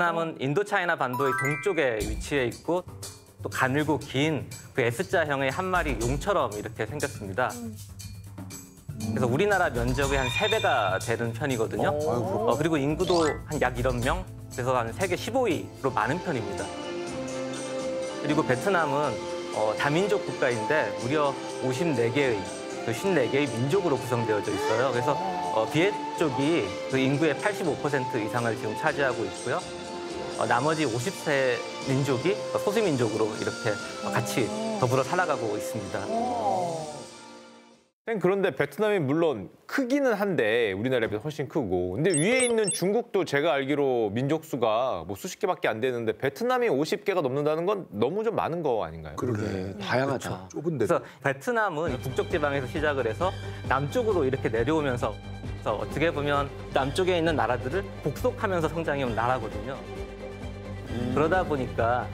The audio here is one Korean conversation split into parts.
베트남은 인도차이나 반도의 동쪽에 위치해 있고 또 가늘고 긴 그 S자형의 한 마리 용처럼 이렇게 생겼습니다. 그래서 우리나라 면적의 한 3배가 되는 편이거든요. 그리고 인구도 한 약 1억 명, 그래서 한 세계 15위로 많은 편입니다. 그리고 베트남은 다민족 국가인데 무려 54개의 민족으로 구성되어져 있어요. 그래서 비엣 쪽이 그 인구의 85% 이상을 지금 차지하고 있고요. 나머지 50세 민족이 소수민족으로 이렇게 같이 더불어 살아가고 있습니다. 그런데 베트남이 물론 크기는 한데 우리나라에 비해 훨씬 크고, 근데 위에 있는 중국도 제가 알기로 민족 수가 뭐 수십 개밖에 안 되는데 베트남이 50개가 넘는다는 건 너무 좀 많은 거 아닌가요? 그러게, 다양하다. 그렇죠. 좁은데. 그래서 베트남은 북쪽 지방에서 시작을 해서 남쪽으로 이렇게 내려오면서 어떻게 보면 남쪽에 있는 나라들을 복속하면서 성장해온 나라거든요. 그러다 보니까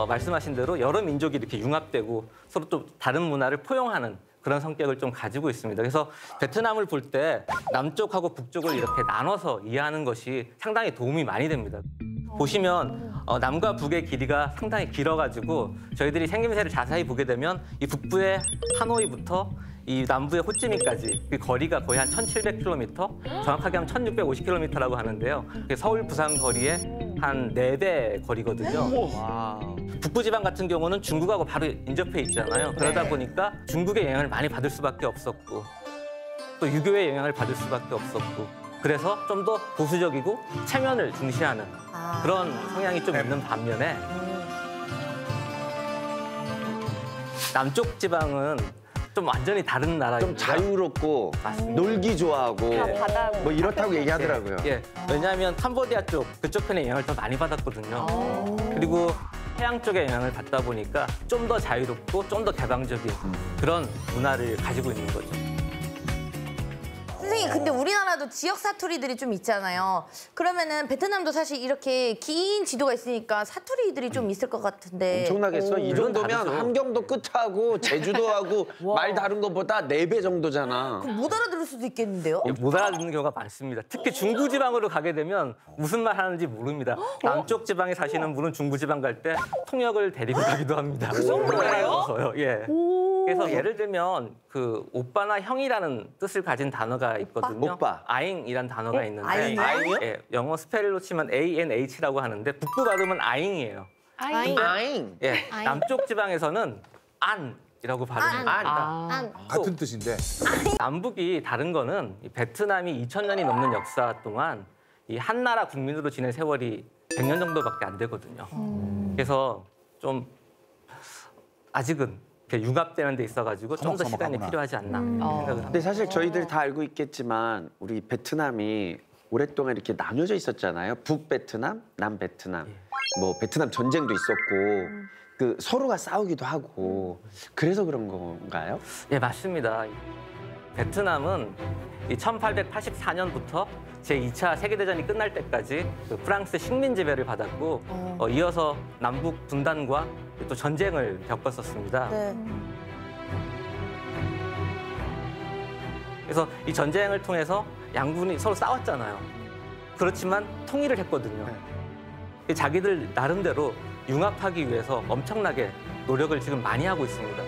말씀하신 대로 여러 민족이 이렇게 융합되고 서로 또 다른 문화를 포용하는 그런 성격을 좀 가지고 있습니다. 그래서 베트남을 볼 때 남쪽하고 북쪽을 이렇게 나눠서 이해하는 것이 상당히 도움이 많이 됩니다. 보시면 남과 북의 길이가 상당히 길어가지고 저희들이 생김새를 자세히 보게 되면 이 북부의 하노이부터 이 남부의 호찌민까지 그 거리가 거의 한 1,700km, 정확하게 하면 1,650km라고 하는데요. 서울, 부산 거리의 한 4배 거리거든요. 북부지방 같은 경우는 중국하고 바로 인접해 있잖아요. 그러다 보니까 중국의 영향을 많이 받을 수밖에 없었고 또 유교의 영향을 받을 수밖에 없었고 그래서 좀 더 보수적이고 체면을 중시하는 그런 성향이 좀 있는 반면에 남쪽 지방은 좀 완전히 다른 나라입니다. 좀 자유롭고 놀기 좋아하고 뭐 이렇다고 얘기하더라고요. 예, 왜냐하면 캄보디아 쪽 그쪽 편의 영향을 더 많이 받았거든요. 그리고 해양 쪽의 영향을 받다 보니까 좀 더 자유롭고 좀 더 개방적인 그런 문화를 가지고 있는 거죠. 선생님, 근데 우리나라도 지역 사투리들이 좀 있잖아요. 그러면은 베트남도 사실 이렇게 긴 지도가 있으니까 사투리들이 좀 있을 것 같은데. 엄청나겠어. 이 정도면 다르죠. 함경도 끝하고 제주도하고 말 다른 것보다 4배 정도잖아. 그럼 못 알아들을 수도 있겠는데요? 예, 못 알아듣는 경우가 많습니다. 특히 중부지방으로 가게 되면 무슨 말 하는지 모릅니다. 남쪽 지방에 사시는 분은 중부지방 갈 때 통역을 데리고 가기도 합니다. 그 정도예요? 예. 그래서 예를 들면 그 오빠나 형이라는 뜻을 가진 단어가 있거든요. 오빠. 아잉이라는 단어가 있는데 아잉이요? 예, 영어 스펠로 치면 ANH라고 하는데 북부 발음은 아잉이에요. 아잉. 예, 남쪽 지방에서는 안이라고 발음합니다. 같은 뜻인데. 남북이 다른 거는 이 베트남이 2000년이 넘는 역사 동안 이 한나라 국민으로 지낸 세월이 100년 정도밖에 안 되거든요. 그래서 좀 아직은 이렇게 융합되는 데 있어가지고 좀 더 시간이 필요하지 않나 생각을 합니다. 근데 사실 저희들 다 알고 있겠지만 우리 베트남이 오랫동안 이렇게 나뉘어져 있었잖아요. 북베트남, 남베트남. 뭐 베트남 전쟁도 있었고 그 서로가 싸우기도 하고 그래서 그런 건가요? 예, 맞습니다. 베트남은 이 1884년부터 제2차 세계대전이 끝날 때까지 그 프랑스 식민 지배를 받았고 이어서 남북 분단과 또 전쟁을 겪었었습니다. 네. 그래서 이 전쟁을 통해서 양군이 서로 싸웠잖아요. 그렇지만 통일을 했거든요. 자기들 나름대로 융합하기 위해서 엄청나게 노력을 지금 많이 하고 있습니다.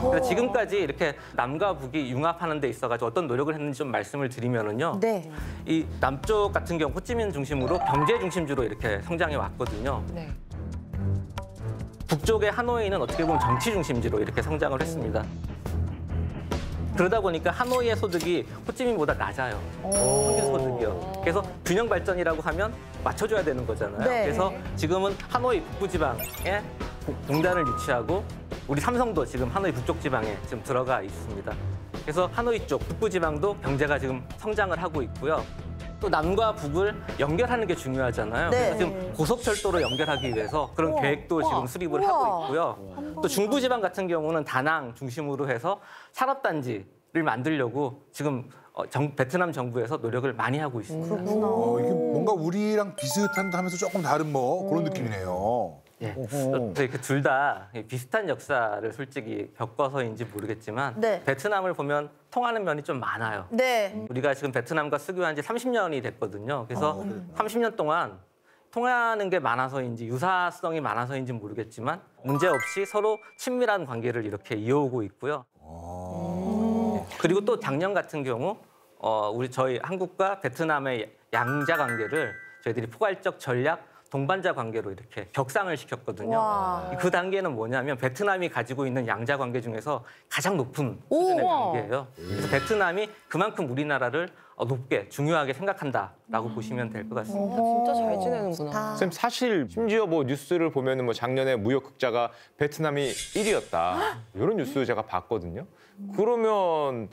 그래서 지금까지 이렇게 남과 북이 융합하는 데 있어가지고 어떤 노력을 했는지 좀 말씀을 드리면은요. 네. 이 남쪽 같은 경우 호찌민 중심으로 경제 중심주로 이렇게 성장해 왔거든요. 네. 북쪽의 하노이는 어떻게 보면 정치 중심지로 이렇게 성장을 했습니다. 그러다 보니까 하노이의 소득이 호찌민보다 낮아요. 평균 소득이요. 그래서 균형 발전이라고 하면 맞춰줘야 되는 거잖아요. 네. 그래서 지금은 하노이 북부지방에 공단을 유치하고 우리 삼성도 지금 하노이 북쪽 지방에 지금 들어가 있습니다. 그래서 하노이 쪽 북부지방도 경제가 지금 성장을 하고 있고요. 또 남과 북을 연결하는 게 중요하잖아요. 네. 그래서 지금 고속철도로 연결하기 위해서 그런 계획도 지금 수립을 하고 있고요. 또 중부지방 같은 경우는 다낭 중심으로 해서 산업단지를 만들려고 지금 베트남 정부에서 노력을 많이 하고 있습니다. 이게 뭔가 우리랑 비슷한 하면서 조금 다른 뭐 그런 느낌이네요. 예. 저희 둘 다 비슷한 역사를 솔직히 겪어서인지 모르겠지만 네. 베트남을 보면 통하는 면이 좀 많아요. 네. 우리가 지금 베트남과 수교한 지 30년이 됐거든요. 그래서 30년 동안 통하는 게 많아서인지 유사성이 많아서인지 모르겠지만 문제없이 서로 친밀한 관계를 이렇게 이어오고 있고요. 그리고 또 작년 같은 경우 저희 한국과 베트남의 양자 관계를 저희들이 포괄적 전략 동반자 관계로 이렇게 격상을 시켰거든요. 와. 그 단계는 뭐냐면 베트남이 가지고 있는 양자 관계 중에서 가장 높은 수준의 관계예요. 그래서 베트남이 그만큼 우리나라를 높게 중요하게 생각한다라고 보시면 될 것 같습니다. 진짜 잘 지내는구나. 쌤 사실 심지어 뭐 뉴스를 보면은 뭐 작년에 무역 흑자가 베트남이 1위였다 이런 뉴스 제가 봤거든요. 그러면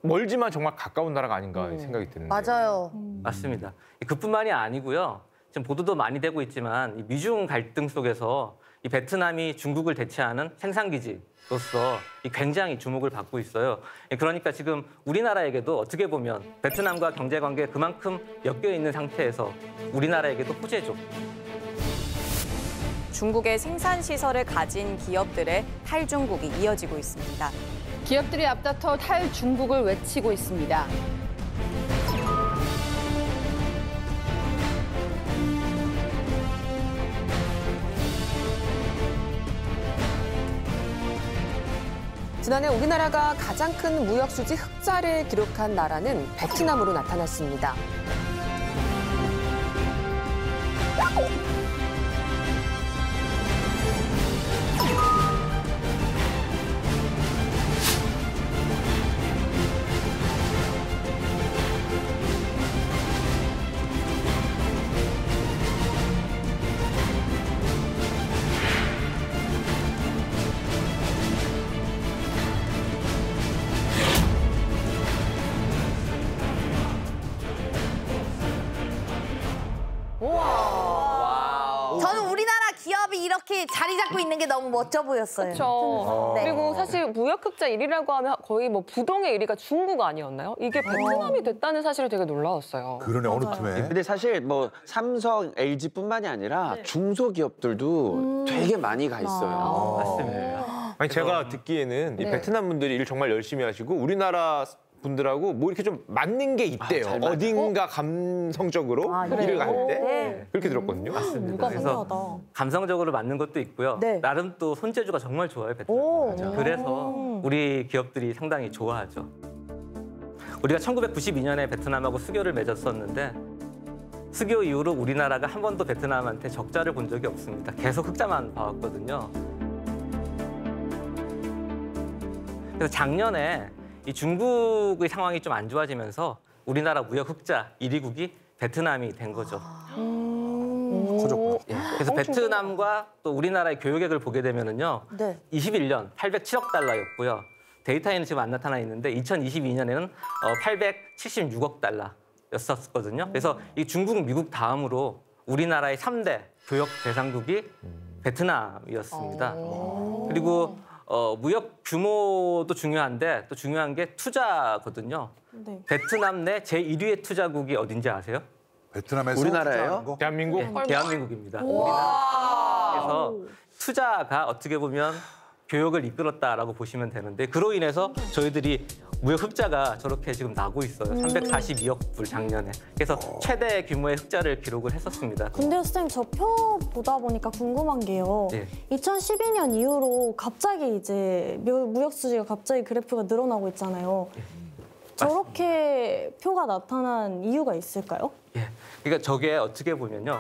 멀지만 정말 가까운 나라가 아닌가 생각이 드는데. 맞아요. 맞습니다. 그뿐만이 아니고요. 지금 보도도 많이 되고 있지만 이 미중 갈등 속에서 이 베트남이 중국을 대체하는 생산 기지로서 굉장히 주목을 받고 있어요. 그러니까 지금 우리나라에게도 어떻게 보면 베트남과 경제 관계에 그만큼 엮여 있는 상태에서 우리나라에게도 호재죠. 중국의 생산 시설을 가진 기업들의 탈중국이 이어지고 있습니다. 기업들이 앞다퉈 탈중국을 외치고 있습니다. 지난해 우리나라가 가장 큰 무역 수지 흑자를 기록한 나라는 베트남으로 나타났습니다. 저는 우리나라 기업이 이렇게 자리 잡고 있는 게 너무 멋져 보였어요. 그렇죠. 네. 그리고 사실 무역 흑자 1위라고 하면 거의 뭐 부동의 1위가 중국 아니었나요? 이게 베트남이 됐다는 사실이 되게 놀라웠어요. 그러네 어느 틈에. 근데 사실 뭐 삼성, LG뿐만이 아니라 중소기업들도 되게 많이 가 있어요. 맞습니다. 아니 제가 듣기에는 이 베트남 분들이 일 정말 열심히 하시고 우리나라 분들하고 뭐 이렇게 좀 맞는 게 있대요. 잘 맞아요. 어딘가 감성적으로 일을 갈 때 네. 그렇게 들었거든요. 맞습니다. 그래서 감성적으로 맞는 것도 있고요. 네. 나름 또 손재주가 정말 좋아요, 베트남. 그래서 우리 기업들이 상당히 좋아하죠. 우리가 1992년에 베트남하고 수교를 맺었었는데 수교 이후로 우리나라가 한 번도 베트남한테 적자를 본 적이 없습니다. 계속 흑자만 봐왔거든요. 그래서 작년에 이 중국의 상황이 좀 안 좋아지면서 우리나라 무역 흑자 1위국이 베트남이 된 거죠. 커졌구나. 그래서 베트남과 또 우리나라의 교역액을 보게 되면은요. 네. 21년 807억 달러였고요. 데이터에는 지금 안 나타나 있는데 2022년에는 876억 달러였었거든요. 그래서 이 중국, 미국 다음으로 우리나라의 3대 교역 대상국이 베트남이었습니다. 그리고 무역 규모도 중요한데 또 중요한 게 투자거든요. 네. 베트남 내 제1위의 투자국이 어딘지 아세요? 베트남에서 우리나라예요? 투자하는 거? 대한민국 네, 대한민국입니다. 우리나라에서 투자가 어떻게 보면 교역을 이끌었다라고 보시면 되는데 그로 인해서 저희들이 무역 흑자가 저렇게 지금 나고 있어요. 342억 불 작년에. 그래서 최대 규모의 흑자를 기록을 했었습니다. 근데 선생님 저 표 보다 보니까 궁금한 게요. 예. 2012년 이후로 갑자기 이제 무역 수지가 갑자기 그래프가 늘어나고 있잖아요. 저렇게 표가 나타난 이유가 있을까요? 예. 그러니까 저게 어떻게 보면요.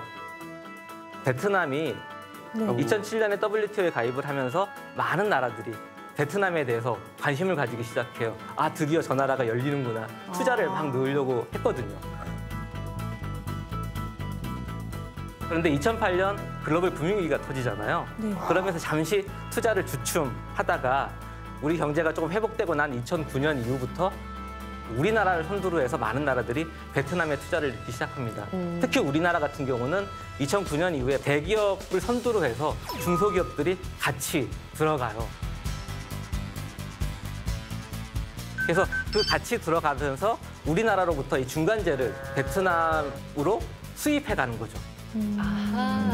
베트남이 2007년에 WTO에 가입을 하면서 많은 나라들이 베트남에 대해서 관심을 가지기 시작해요. 아, 드디어 저 나라가 열리는구나. 투자를 막 넣으려고 했거든요. 그런데 2008년 글로벌 금융위기가 터지잖아요. 그러면서 잠시 투자를 주춤하다가 우리 경제가 조금 회복되고 난 2009년 이후부터 우리나라를 선두로 해서 많은 나라들이 베트남에 투자를 넣기 시작합니다. 특히 우리나라 같은 경우는 2009년 이후에 대기업을 선두로 해서 중소기업들이 같이 들어가요. 그래서 그 같이 들어가면서 우리나라로부터 이 중간재를 베트남으로 수입해 가는 거죠.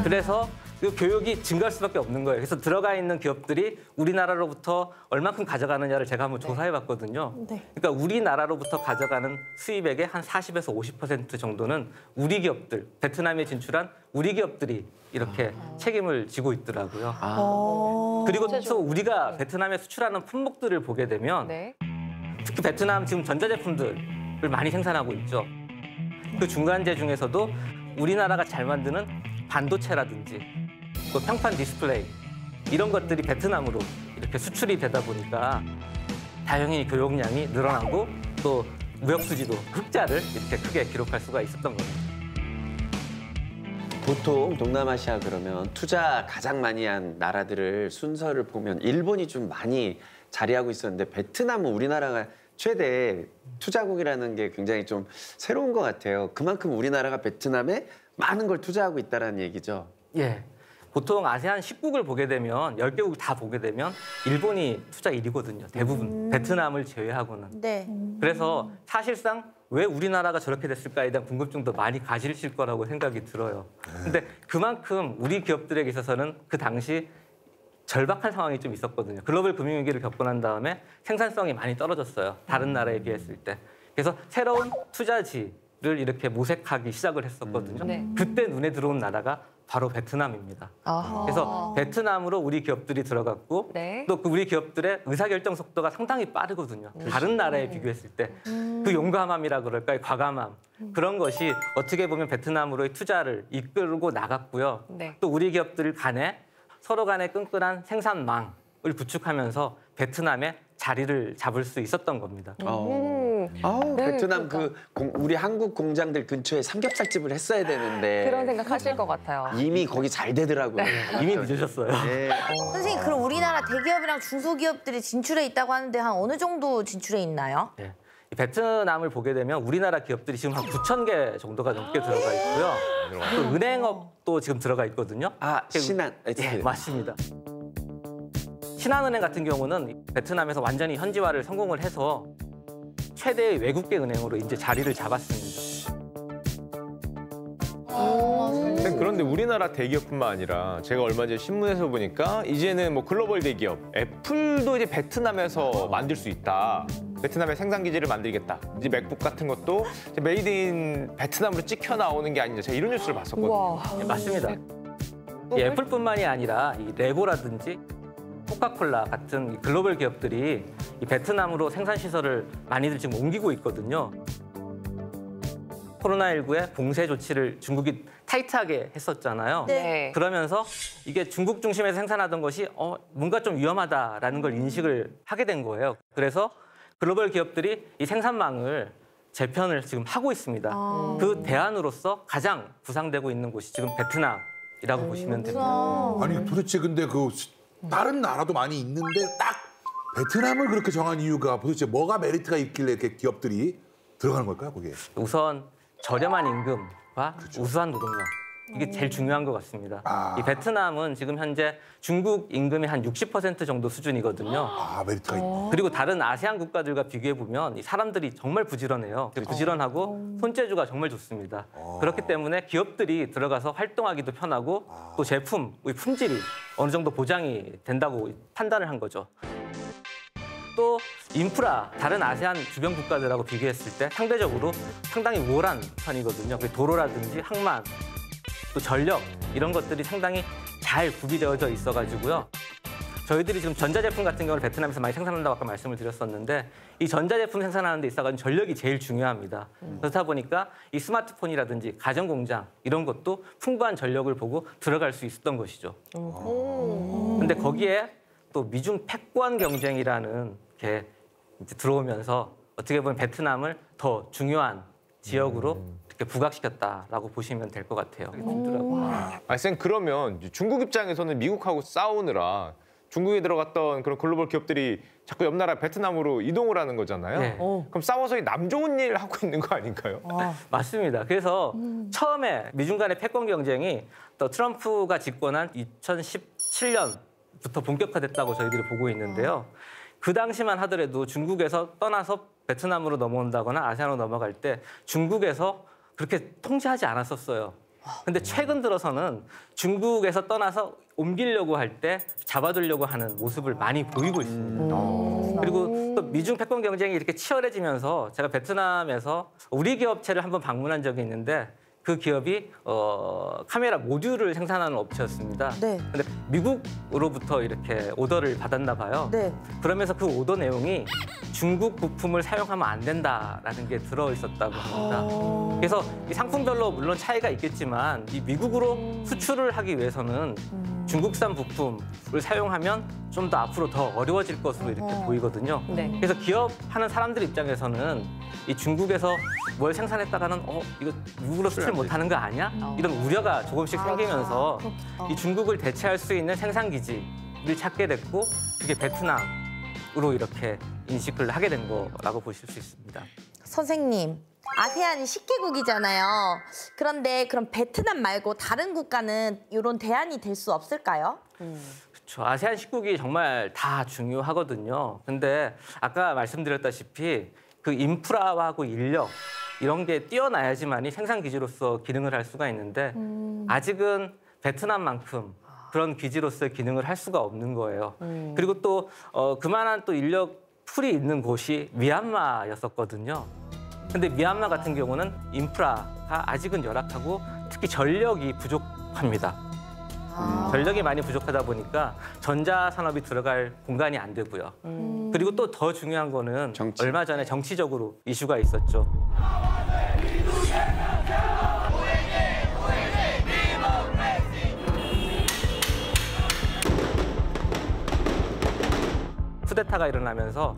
그래서 그 교육이 증가할 수밖에 없는 거예요. 그래서 들어가 있는 기업들이 우리나라로부터 얼마큼 가져가느냐를 제가 한번 조사해봤거든요. 네. 그러니까 우리나라로부터 가져가는 수입액의 한 40에서 50% 정도는 우리 기업들, 베트남에 진출한 우리 기업들이 이렇게 책임을 지고 있더라고요. 그리고 또 우리가 베트남에 수출하는 품목들을 보게 되면 네. 특히 베트남 지금 전자제품들을 많이 생산하고 있죠. 그 중간재 중에서도 우리나라가 잘 만드는 반도체라든지 또 평판 디스플레이 이런 것들이 베트남으로 이렇게 수출이 되다 보니까 당연히 교역량이 늘어나고 또 무역 수지도 흑자를 이렇게 크게 기록할 수가 있었던 겁니다. 보통 동남아시아 그러면 투자 가장 많이 한 나라들을 순서를 보면 일본이 좀 많이 자리하고 있었는데 베트남은 우리나라가 최대 투자국이라는 게 굉장히 좀 새로운 것 같아요. 그만큼 우리나라가 베트남에 많은 걸 투자하고 있다는 얘기죠. 예. 보통 아세안 10국을 보게 되면 10개국 다 보게 되면 일본이 투자 1위거든요. 대부분 베트남을 제외하고는. 네. 그래서 사실상 왜 우리나라가 저렇게 됐을까에 대한 궁금증도 많이 가지실 거라고 생각이 들어요. 근데 그만큼 우리 기업들에게 있어서는 그 당시 절박한 상황이 좀 있었거든요. 글로벌 금융위기를 겪고 난 다음에 생산성이 많이 떨어졌어요. 다른 나라에 비했을 때. 그래서 새로운 투자지를 이렇게 모색하기 시작을 했었거든요. 네. 그때 눈에 들어온 나라가 바로 베트남입니다. 그래서 베트남으로 우리 기업들이 들어갔고 네. 또 그 우리 기업들의 의사결정 속도가 상당히 빠르거든요. 다른 나라에 비교했을 때. 그 용감함이라 그럴까요? 과감함. 그런 것이 어떻게 보면 베트남으로의 투자를 이끌고 나갔고요. 네. 또 우리 기업들 간에 서로 간의 끈끈한 생산망을 구축하면서 베트남에 자리를 잡을 수 있었던 겁니다. 네, 베트남 그러니까. 우리 한국 공장들 근처에 삼겹살집을 했어야 되는데 그런 생각 하실 것 같아요. 이미 거기 잘 되더라고요. 이미 늦으셨어요. 네. 선생님, 그럼 우리나라 대기업이랑 중소기업들이 진출해 있다고 하는데 한 어느 정도 진출해 있나요? 네. 이 베트남을 보게 되면 우리나라 기업들이 지금 한 9,000개 정도가 넘게 들어가 있고요. 또 은행업도 지금 들어가 있거든요. 신한. 예, 맞습니다. 신한은행 같은 경우는 베트남에서 완전히 현지화를 성공을 해서 최대의 외국계 은행으로 이제 자리를 잡았습니다. 그런데 우리나라 대기업뿐만 아니라 제가 얼마 전에 신문에서 보니까 이제는 뭐 글로벌 대기업 애플도 이제 베트남에서 만들 수 있다. 베트남에 생산 기지를 만들겠다. 이제 맥북 같은 것도 이제 메이드 인 베트남으로 찍혀 나오는 게 아니냐. 제가 이런 뉴스를 봤었거든요. 우와. 예, 맞습니다. 이 애플뿐만이 아니라 이 레고라든지 코카콜라 같은 이 글로벌 기업들이 이 베트남으로 생산 시설을 많이들 지금 옮기고 있거든요. 코로나19의 봉쇄 조치를 중국이 타이트하게 했었잖아요. 네. 그러면서 이게 중국 중심에서 생산하던 것이 뭔가 좀 위험하다라는 걸 인식을 하게 된 거예요. 그래서 글로벌 기업들이 이 생산망을 재편을 지금 하고 있습니다. 그 대안으로서 가장 부상되고 있는 곳이 지금 베트남이라고 보시면 됩니다. 아니 도대체 근데 다른 나라도 많이 있는데 딱 베트남을 그렇게 정한 이유가 도대체 뭐가 메리트가 있길래 이렇게 기업들이 들어가는 걸까요, 거기에? 우선 저렴한 임금과 우수한 노동력. 이게 제일 중요한 것 같습니다. 이 베트남은 지금 현재 중국 임금이 한 60% 정도 수준이거든요. 메리트가 있네. 그리고 다른 아세안 국가들과 비교해 보면 이 사람들이 정말 부지런해요. 부지런하고 손재주가 정말 좋습니다. 그렇기 때문에 기업들이 들어가서 활동하기도 편하고 또 제품의 품질이 어느 정도 보장이 된다고 판단을 한 거죠. 또 인프라, 다른 아세안 주변 국가들하고 비교했을 때 상대적으로 상당히 우월한 편이거든요. 도로라든지 항만, 또 전력 이런 것들이 상당히 잘 구비되어져 있어가지고요. 저희들이 지금 전자제품 같은 경우를 베트남에서 많이 생산한다고 아까 말씀을 드렸었는데 이 전자제품 생산하는 데 있어가지고 전력이 제일 중요합니다. 그렇다 보니까 이 스마트폰이라든지 가전공장 이런 것도 풍부한 전력을 보고 들어갈 수 있었던 것이죠. 근데 거기에 또 미중 패권 경쟁이라는 게 이제 들어오면서 어떻게 보면 베트남을 더 중요한 지역으로 이렇게 부각시켰다라고 보시면 될 것 같아요. 쌤 그러면 중국 입장에서는 미국하고 싸우느라 중국에 들어갔던 그런 글로벌 기업들이 자꾸 옆 나라 베트남으로 이동을 하는 거잖아요. 네. 그럼 싸워서 남 좋은 일 하고 있는 거 아닌가요? 맞습니다. 그래서 처음에 미중 간의 패권 경쟁이 또 트럼프가 집권한 2017년부터 본격화됐다고 저희들이 보고 있는데요. 그 당시만 하더라도 중국에서 떠나서 베트남으로 넘어온다거나 아세안으로 넘어갈 때 중국에서 그렇게 통제하지 않았었어요. 근데 최근 들어서는 중국에서 떠나서 옮기려고 할 때 잡아두려고 하는 모습을 많이 보이고 있습니다. 그리고 또 미중 패권 경쟁이 이렇게 치열해지면서 제가 베트남에서 우리 기업체를 한번 방문한 적이 있는데 그 기업이 카메라 모듈을 생산하는 업체였습니다. 네. 근데 미국으로부터 이렇게 오더를 받았나 봐요. 네. 그러면서 그 오더 내용이 중국 부품을 사용하면 안 된다라는 게 들어 있었다고 합니다. 그래서 이 상품별로 물론 차이가 있겠지만 이 미국으로 수출을 하기 위해서는 중국산 부품을 사용하면 좀 더 앞으로 더 어려워질 것으로 이렇게 보이거든요. 네. 그래서 기업하는 사람들 입장에서는 이 중국에서 뭘 생산했다가는 이거 미국으로 수출 못하는 거 아니야? 이런 우려가 조금씩 생기면서 이 중국을 대체할 수 있는 생산 기지를 찾게 됐고 그게 베트남으로 이렇게 인식을 하게 된 거라고 보실 수 있습니다. 선생님, 아세안이 10개국이잖아요. 그런데 그럼 베트남 말고 다른 국가는 이런 대안이 될 수 없을까요? 그렇죠. 아세안 10국이 정말 다 중요하거든요. 근데 아까 말씀드렸다시피 그 인프라하고 인력 이런 게 뛰어나야지만이 생산 기지로서 기능을 할 수가 있는데 아직은 베트남만큼 그런 기지로서의 기능을 할 수가 없는 거예요. 그리고 또 그만한 또 인력 풀이 있는 곳이 미얀마였었거든요. 근데 미얀마 같은 경우는 인프라가 아직은 열악하고 특히 전력이 부족합니다. 전력이 많이 부족하다 보니까 전자산업이 들어갈 공간이 안 되고요. 그리고 또 더 중요한 거는 정치. 얼마 전에 정치적으로 이슈가 있었죠. 쿠데타가 일어나면서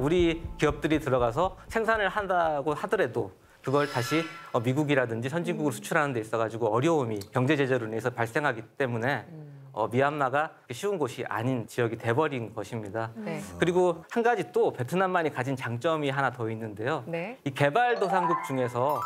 우리 기업들이 들어가서 생산을 한다고 하더라도 그걸 다시 미국이라든지 선진국으로 수출하는 데 있어가지고 어려움이 경제 제재로 인해서 발생하기 때문에 미얀마가 쉬운 곳이 아닌 지역이 돼버린 것입니다. 네. 그리고 한 가지 또 베트남만이 가진 장점이 하나 더 있는데요. 네. 이 개발도상국 중에서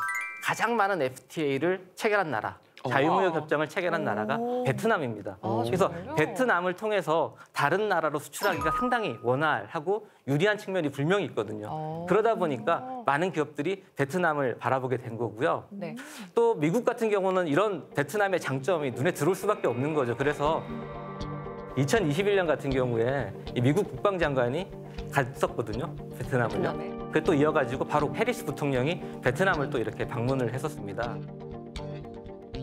가장 많은 FTA를 체결한 나라, 자유무역 협정을 체결한 나라가 베트남입니다. 그래서 정말요? 베트남을 통해서 다른 나라로 수출하기가 상당히 원활하고 유리한 측면이 분명히 있거든요. 그러다 보니까 많은 기업들이 베트남을 바라보게 된 거고요. 네. 또 미국 같은 경우는 이런 베트남의 장점이 눈에 들어올 수밖에 없는 거죠. 그래서 2021년 같은 경우에 이 미국 국방장관이 갔었거든요. 베트남을요. 베트남에. 그게 또 이어가지고 바로 해리스 부통령이 베트남을 또 이렇게 방문을 했었습니다.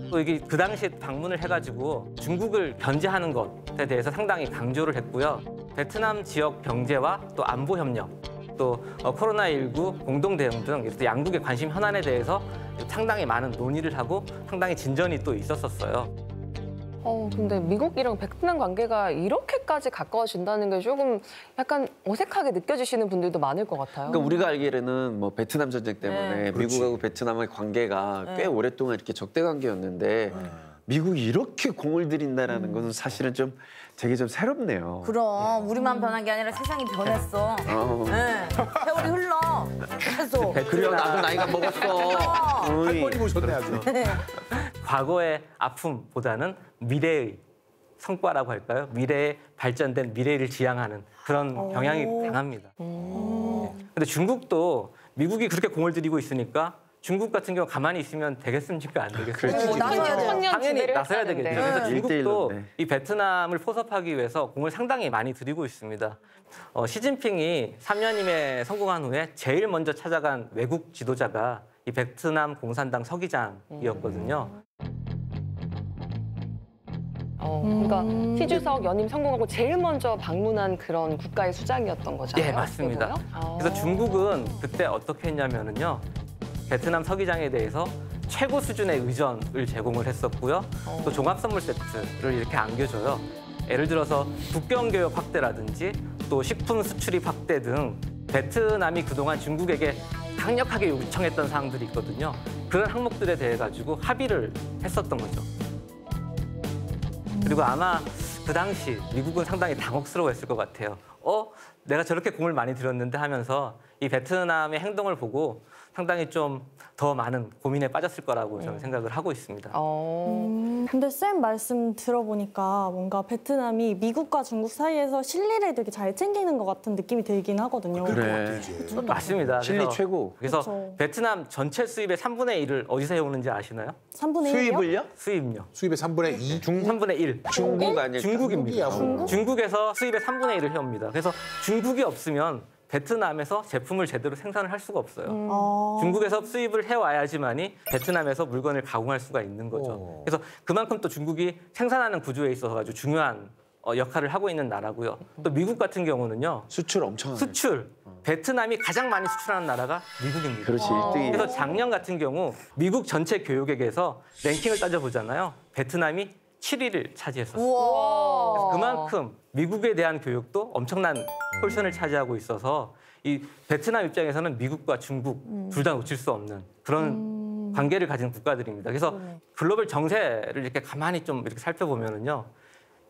또 이게 그 당시에 방문을 해가지고 중국을 견제하는 것에 대해서 상당히 강조를 했고요. 베트남 지역 경제와 또 안보 협력, 또 코로나19 공동 대응 등 이렇게 양국의 관심 현안에 대해서 상당히 많은 논의를 하고 상당히 진전이 또 있었었어요. 근데 미국이랑 베트남 관계가 이렇게까지 가까워진다는 게 조금 약간 어색하게 느껴지시는 분들도 많을 것 같아요. 그러니까 우리가 알기로는 뭐 베트남 전쟁 때문에 미국하고 베트남의 관계가 꽤 오랫동안 이렇게 적대 관계였는데 미국이 이렇게 공을 들인다라는 것은 사실은 좀 되게 좀 새롭네요. 그럼 우리만 변한 게 아니라 세상이 변했어. 네. 세월이 흘러. 계속. 그래요, 나도 나이가 먹었어. 할머니 보셨네 아주. 과거의 아픔보다는 미래의 성과라고 할까요? 미래에 발전된 미래를 지향하는 그런 경향이 강합니다. 근데 중국도 미국이 그렇게 공을 들이고 있으니까 중국 같은 경우 가만히 있으면 되겠습니까? 안 되겠어요? 나서야 돼요. 당연히 지배를 나서야 했다는데. 되겠죠. 그래서 중국도 일대일로인데. 이 베트남을 포섭하기 위해서 공을 상당히 많이 들이고 있습니다. 시진핑이 3년임에 성공한 후에 제일 먼저 찾아간 외국 지도자가 이 베트남 공산당 서기장이었거든요. 그러니까 시주석 연임 성공하고 제일 먼저 방문한 그런 국가의 수장이었던 거잖아요. 예, 맞습니다. 그거요? 그래서 중국은 그때 어떻게 했냐면은요. 베트남 서기장에 대해서 최고 수준의 의전을 제공을 했었고요. 또 종합 선물 세트를 이렇게 안겨줘요. 예를 들어서 국경교역 확대라든지 또 식품 수출입 확대 등 베트남이 그동안 중국에게 강력하게 요청했던 사항들이 있거든요. 그런 항목들에 대해 가지고 합의를 했었던 거죠. 그리고 아마 그 당시 미국은 상당히 당혹스러워했을 것 같아요. 내가 저렇게 공을 많이 들였는데 하면서 이 베트남의 행동을 보고 상당히 좀 더 많은 고민에 빠졌을 거라고 저는 생각을 하고 있습니다. 근데 쌤 말씀 들어보니까 뭔가 베트남이 미국과 중국 사이에서 실리를 되게 잘 챙기는 것 같은 느낌이 들긴 하거든요. 그래. 맞습니다. 실리 그래서- 최고. 그래서 그쵸. 베트남 전체 수입의 3분의 1을 어디서 해오는지 아시나요? 3분의 1이요? 수입을요? 수입요. 수입의 3분의 2. 3분의 1. 중국 아닐까? 중국입니다. 중국이야, 중국에서 수입의 3분의 1을 해옵니다. 그래서 중국이 없으면 베트남에서 제품을 제대로 생산을 할 수가 없어요. 중국에서 수입을 해와야지만이 베트남에서 물건을 가공할 수가 있는 거죠. 그래서 그만큼 또 중국이 생산하는 구조에 있어서 아주 중요한 역할을 하고 있는 나라고요. 또 미국 같은 경우는요. 수출 엄청 하네. 수출. 베트남이 가장 많이 수출하는 나라가 미국입니다. 그렇지, 1등이네. 그래서 작년 같은 경우 미국 전체 교육액에서 랭킹을 따져보잖아요. 베트남이 7위를 차지했었어요. 그래서 그만큼 미국에 대한 교육도 엄청난 폴션을 차지하고 있어서 이 베트남 입장에서는 미국과 중국 둘 다 놓칠 수 없는 그런 관계를 가진 국가들입니다. 그래서 글로벌 정세를 이렇게 가만히 좀 이렇게 살펴보면은요.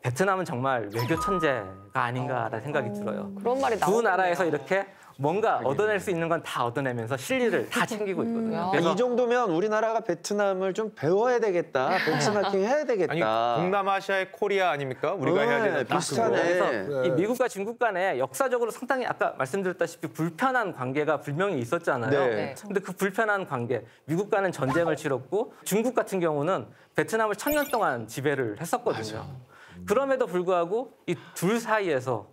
베트남은 정말 외교 천재가 아닌가라는 생각이 들어요. 그런 말이 두 나오네요. 나라에서 이렇게 뭔가 얻어낼 수 있는 건 다 얻어내면서 실리를 다 챙기고 있거든요. 이 정도면 우리나라가 베트남을 좀 배워야 되겠다. 벤치마킹 해야 아니 되겠다. 동남아시아의 코리아 아닙니까? 우리가 해야 되는 딱 비슷하네. 그래서 이 미국과 중국 간에 역사적으로 상당히 아까 말씀드렸다시피 불편한 관계가 분명히 있었잖아요. 네. 근데 그 불편한 관계, 미국과는 전쟁을 치렀고 중국 같은 경우는 베트남을 1000년 동안 지배를 했었거든요. 그럼에도 불구하고 이 둘 사이에서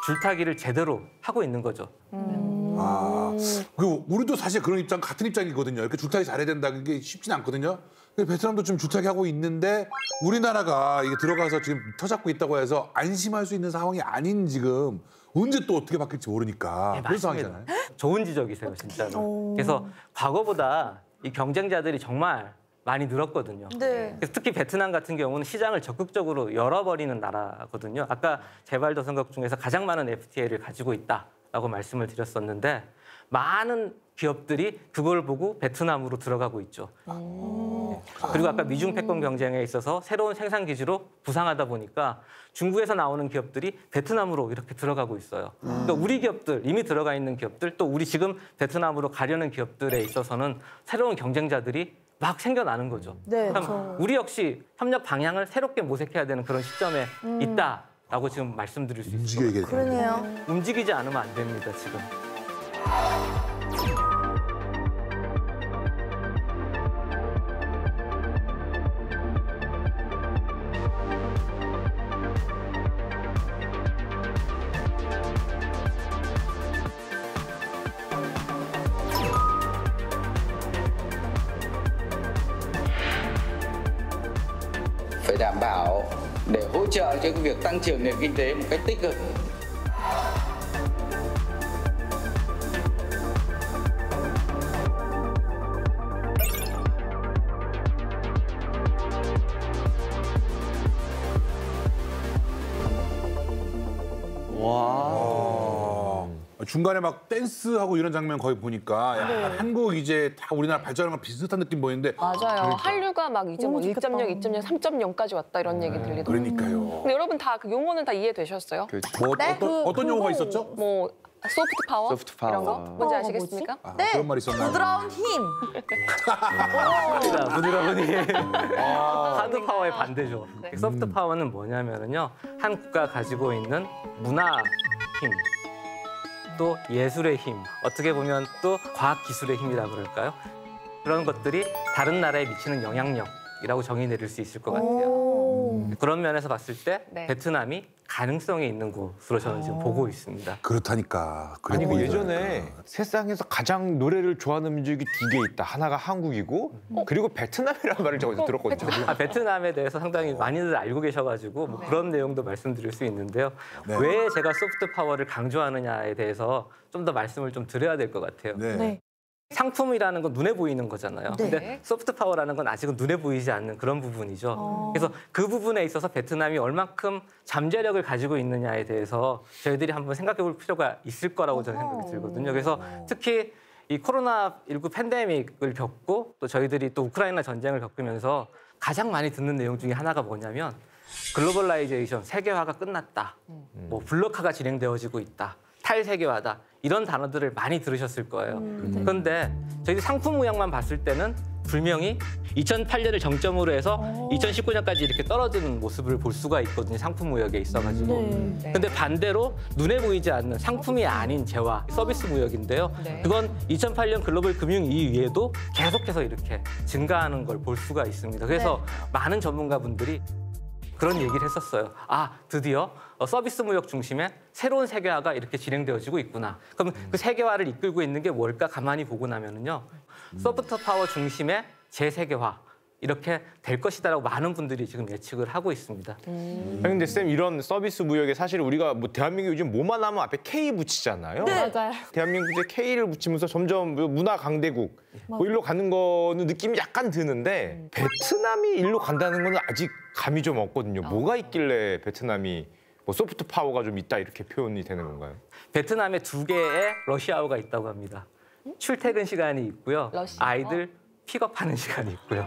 줄타기를 제대로 하고 있는 거죠. 그 우리도 사실 그런 입장 같은 입장이거든요. 이렇게 줄타기 잘해야 된다는 게 쉽진 않거든요. 근데 베트남도 좀 줄타기 하고 있는데 우리나라가 이게 들어가서 지금 터잡고 있다고 해서 안심할 수 있는 상황이 아닌 지금 언제 또 어떻게 바뀔지 모르니까 그런 상황이잖아요. 좋은 지적이세요, 진짜로. 그래서 과거보다 이 경쟁자들이 정말 많이 늘었거든요. 네. 그래서 특히 베트남 같은 경우는 시장을 적극적으로 열어버리는 나라거든요. 아까 재발도상국 중에서 가장 많은 FTA를 가지고 있다라고 말씀을 드렸었는데 많은 기업들이 그걸 보고 베트남으로 들어가고 있죠. 그리고 아까 미중 패권 경쟁에 있어서 새로운 생산 기지로 부상하다 보니까 중국에서 나오는 기업들이 베트남으로 이렇게 들어가고 있어요. 그러니까 우리 기업들, 이미 들어가 있는 기업들, 또 우리 지금 베트남으로 가려는 기업들에 있어서는 새로운 경쟁자들이 막 생겨나는 거죠. 네, 그럼 우리 역시 협력 방향을 새롭게 모색해야 되는 그런 시점에 있다라고 지금 말씀드릴 수 있을 것 움직여야 같아요. 그러네요. 움직이지 않으면 안 됩니다, 지금. phải đảm bảo để hỗ trợ cho cái việc tăng trưởng nền kinh tế một cách tích cực. 중간에 막 댄스하고 이런 장면 거의 보니까 약간 한국 이제 다 우리나라 발전하는 거 비슷한 느낌 보이는데 맞아요. 한류가 막 이제 뭐 너무 좋겠다. 1.0, 2.0, 3.0까지 왔다 이런 얘기 들리더라고요. 그러니까요. 근데 여러분 다 그 용어는 다 이해되셨어요? 뭐 네? 어떤 용어가 있었죠? 뭐 소프트 파워? 소프트 파워. 이런 거? 뭔지 파워가 아시겠습니까? 아, 네. 그런 말이 있었나요? 부드러운 힘. 부드러우니 하드 파워의 반대죠. 네. 소프트 파워는 뭐냐면은요, 한 국가가 가지고 있는 문화 힘, 또 예술의 힘, 어떻게 보면 또 과학 기술의 힘이라 그럴까요? 그런 것들이 다른 나라에 미치는 영향력이라고 정의 내릴 수 있을 것 같아요. 그런 면에서 봤을 때 네. 베트남이 가능성이 있는 곳으로 저는 지금 보고 있습니다. 그렇다니까. 그래 아니 그 보이더라고요. 예전에 세상에서 가장 노래를 좋아하는 민족이 두 개 있다. 하나가 한국이고 그리고 베트남이라는 말을 제가 들었거든요. 베트남에 대해서 상당히 많이들 알고 계셔가지고 뭐 그런 내용도 말씀드릴 수 있는데요. 네. 왜 제가 소프트 파워를 강조하느냐에 대해서 좀 더 말씀을 좀 드려야 될 것 같아요. 네. 네. 상품이라는 건 눈에 보이는 거잖아요. 네. 근데 소프트 파워라는 건 아직은 눈에 보이지 않는 그런 부분이죠. 그래서 그 부분에 있어서 베트남이 얼만큼 잠재력을 가지고 있느냐에 대해서 저희들이 한번 생각해 볼 필요가 있을 거라고 저는 생각이 들거든요. 그래서 특히 이 코로나19 팬데믹을 겪고 또 저희들이 또 우크라이나 전쟁을 겪으면서 가장 많이 듣는 내용 중에 하나가 뭐냐면 글로벌라이제이션, 세계화가 끝났다. 뭐 블록화가 진행되어지고 있다. 탈세계화다. 이런 단어들을 많이 들으셨을 거예요. 그런데 저희 상품 무역만 봤을 때는 분명히 2008년을 정점으로 해서 2019년까지 이렇게 떨어지는 모습을 볼 수가 있거든요. 상품 무역에 있어가지고. 근데 반대로 눈에 보이지 않는 상품이 아닌 재화, 서비스 무역인데요. 그건 2008년 글로벌 금융 이후에도 계속해서 이렇게 증가하는 걸 볼 수가 있습니다. 그래서 많은 전문가분들이 그런 얘기를 했었어요. 아, 드디어 서비스 무역 중심의 새로운 세계화가 이렇게 진행되어지고 있구나. 그럼 그 세계화를 이끌고 있는 게 뭘까 가만히 보고 나면은요. 소프트 파워 중심의 재세계화 이렇게 될 것이다라고 많은 분들이 지금 예측을 하고 있습니다. 근데 쌤 이런 서비스 무역에 사실 우리가 뭐 대한민국 요즘 뭐만 하면 앞에 K 붙이잖아요. 네, 맞아요. 대한민국에 K를 붙이면서 점점 문화 강대국 뭐 일로 가는 거는 느낌이 약간 드는데 베트남이 일로 간다는 건 아직 감이 좀 없거든요. 뭐가 있길래 베트남이 뭐 소프트 파워가 좀 있다 이렇게 표현이 되는 건가요? 베트남에 2개의 러시아어가 있다고 합니다. 출퇴근 시간이 있고요. 러시아어? 아이들 픽업하는 시간이 있고요.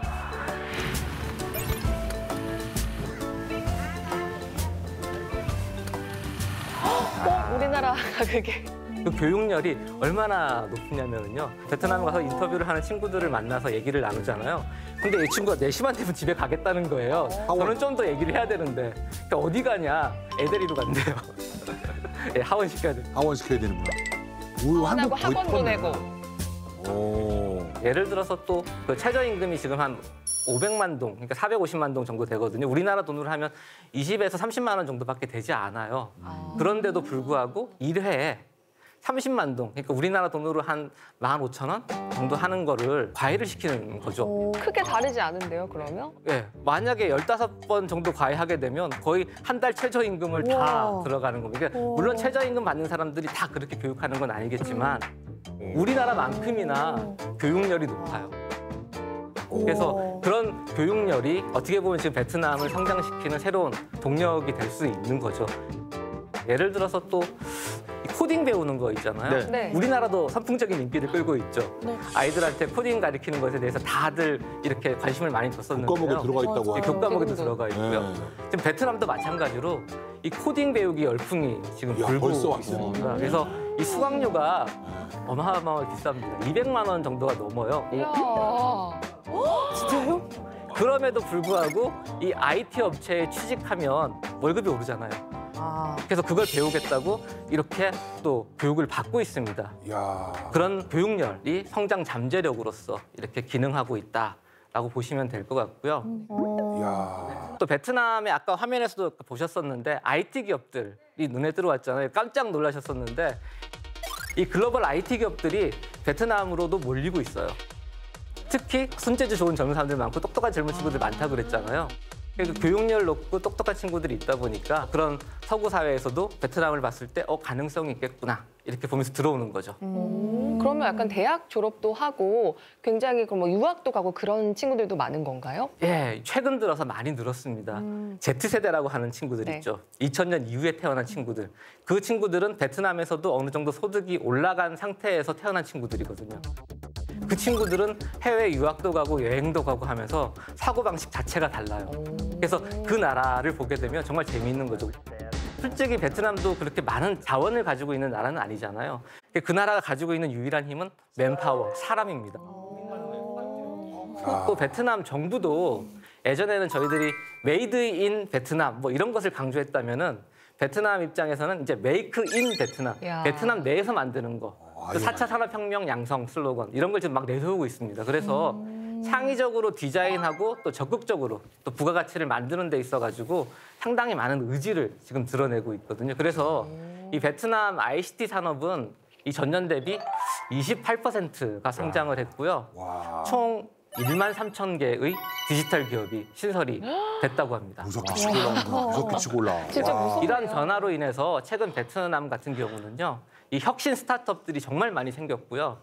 우리나라가 그게. 그 교육열이 얼마나 높냐면요. 베트남 가서 인터뷰를 하는 친구들을 만나서 얘기를 나누잖아요. 근데 이 친구가 4시만 되면 집에 가겠다는 거예요. 저는 좀 더 얘기를 해야 되는데 그러니까 어디 가냐? 애데리로 간대요. 예, 하원 시켜야 돼. 하원 시켜야 되는구나. 우유 하고 한국 거의 학원 펀네. 보내고. 오. 예를 들어서 또 그 최저임금이 지금 한 500만 동, 그러니까 450만 동 정도 되거든요. 우리나라 돈으로 하면 20에서 30만 원 정도밖에 되지 않아요. 그런데도 불구하고 1회에 30만 동, 그러니까 우리나라 돈으로 한 15,000원 정도 하는 거를 과외를 시키는 거죠. 크게 다르지 않은데요, 그러면? 예, 만약에 15번 정도 과외하게 되면 거의 한 달 최저임금을 다 들어가는 겁니다. 그러니까 물론 최저임금 받는 사람들이 다 그렇게 교육하는 건 아니겠지만 우리나라만큼이나 교육열이 높아요. 그래서 그런 교육열이 어떻게 보면 지금 베트남을 성장시키는 새로운 동력이 될 수 있는 거죠. 예를 들어서 또 코딩 배우는 거 있잖아요. 네. 우리나라도 선풍적인 인기를 끌고 있죠. 네. 아이들한테 코딩 가르치는 것에 대해서 다들 이렇게 관심을 많이 줬었는데요. 교과목에 들어가 있다고 예, 하죠. 교과목에도 들어가 있고요. 네. 지금 베트남도 마찬가지로 이 코딩 배우기 열풍이 지금 야, 불고 벌써 왔어요. 있습니다. 그래서 이 수강료가 어마어마하게 비쌉니다. 200만 원 정도가 넘어요. 이야. 진짜요? 그럼에도 불구하고 이 IT 업체에 취직하면 월급이 오르잖아요. 그래서 그걸 배우겠다고 이렇게 또 교육을 받고 있습니다. 야. 그런 교육열이 성장 잠재력으로서 이렇게 기능하고 있다라고 보시면 될 것 같고요. 야. 또 베트남의 아까 화면에서도 보셨었는데 IT 기업들이 눈에 들어왔잖아요. 깜짝 놀라셨었는데 이 글로벌 IT 기업들이 베트남으로도 몰리고 있어요. 특히 손재주 좋은 젊은 사람들 많고 똑똑한 젊은 친구들 많다고 그랬잖아요. 그러니까 교육열 높고 똑똑한 친구들이 있다 보니까 그런 서구 사회에서도 베트남을 봤을 때 가능성이 있겠구나 이렇게 보면서 들어오는 거죠. 그러면 약간 대학 졸업도 하고 굉장히 그럼 뭐 유학도 가고 그런 친구들도 많은 건가요? 예, 최근 들어서 많이 늘었습니다. Z세대라고 하는 친구들 네. 있죠. 2000년 이후에 태어난 친구들. 그 친구들은 베트남에서도 어느 정도 소득이 올라간 상태에서 태어난 친구들이거든요. 그 친구들은 해외 유학도 가고 여행도 가고 하면서 사고방식 자체가 달라요. 그래서 그 나라를 보게 되면 정말 재미있는 거죠. 솔직히 베트남도 그렇게 많은 자원을 가지고 있는 나라는 아니잖아요. 그 나라가 가지고 있는 유일한 힘은 맨파워, 사람입니다. 또 베트남 정부도 예전에는 저희들이 메이드 인 베트남 뭐 이런 것을 강조했다면은 베트남 입장에서는 이제 메이크 인 베트남, 야. 베트남 내에서 만드는 거. 그 4차 산업혁명 양성 슬로건 이런 걸 지금 막 내세우고 있습니다. 그래서 창의적으로 디자인하고 또 적극적으로 또 부가가치를 만드는 데 있어가지고 상당히 많은 의지를 지금 드러내고 있거든요. 그래서 이 베트남 ICT 산업은 이 전년 대비 28%가 성장을 했고요. 와. 총 1만 3천 개의 디지털 기업이 신설이 됐다고 합니다. 무섭게 치고 올라온다. 무섭게 치고 올라. 진짜 와. 무서워. 이러한 변화로 인해서 최근 베트남 같은 경우는요. 이 혁신 스타트업들이 정말 많이 생겼고요.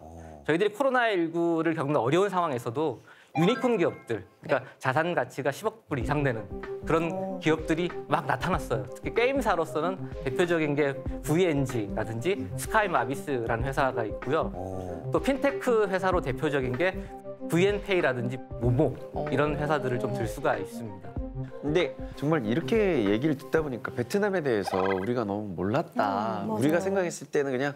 저희들이 코로나19를 겪는 어려운 상황에서도 유니콘 기업들, 그러니까 자산 가치가 10억 불 이상 되는 그런 기업들이 막 나타났어요. 특히 게임사로서는 대표적인 게 VNG라든지 스카이마비스라는 회사가 있고요. 또 핀테크 회사로 대표적인 게 VN페이라든지 모모 이런 회사들을 좀 들 수가 있습니다. 근데 정말 이렇게 얘기를 듣다 보니까 베트남에 대해서 우리가 너무 몰랐다. 맞아요. 우리가 생각했을 때는 그냥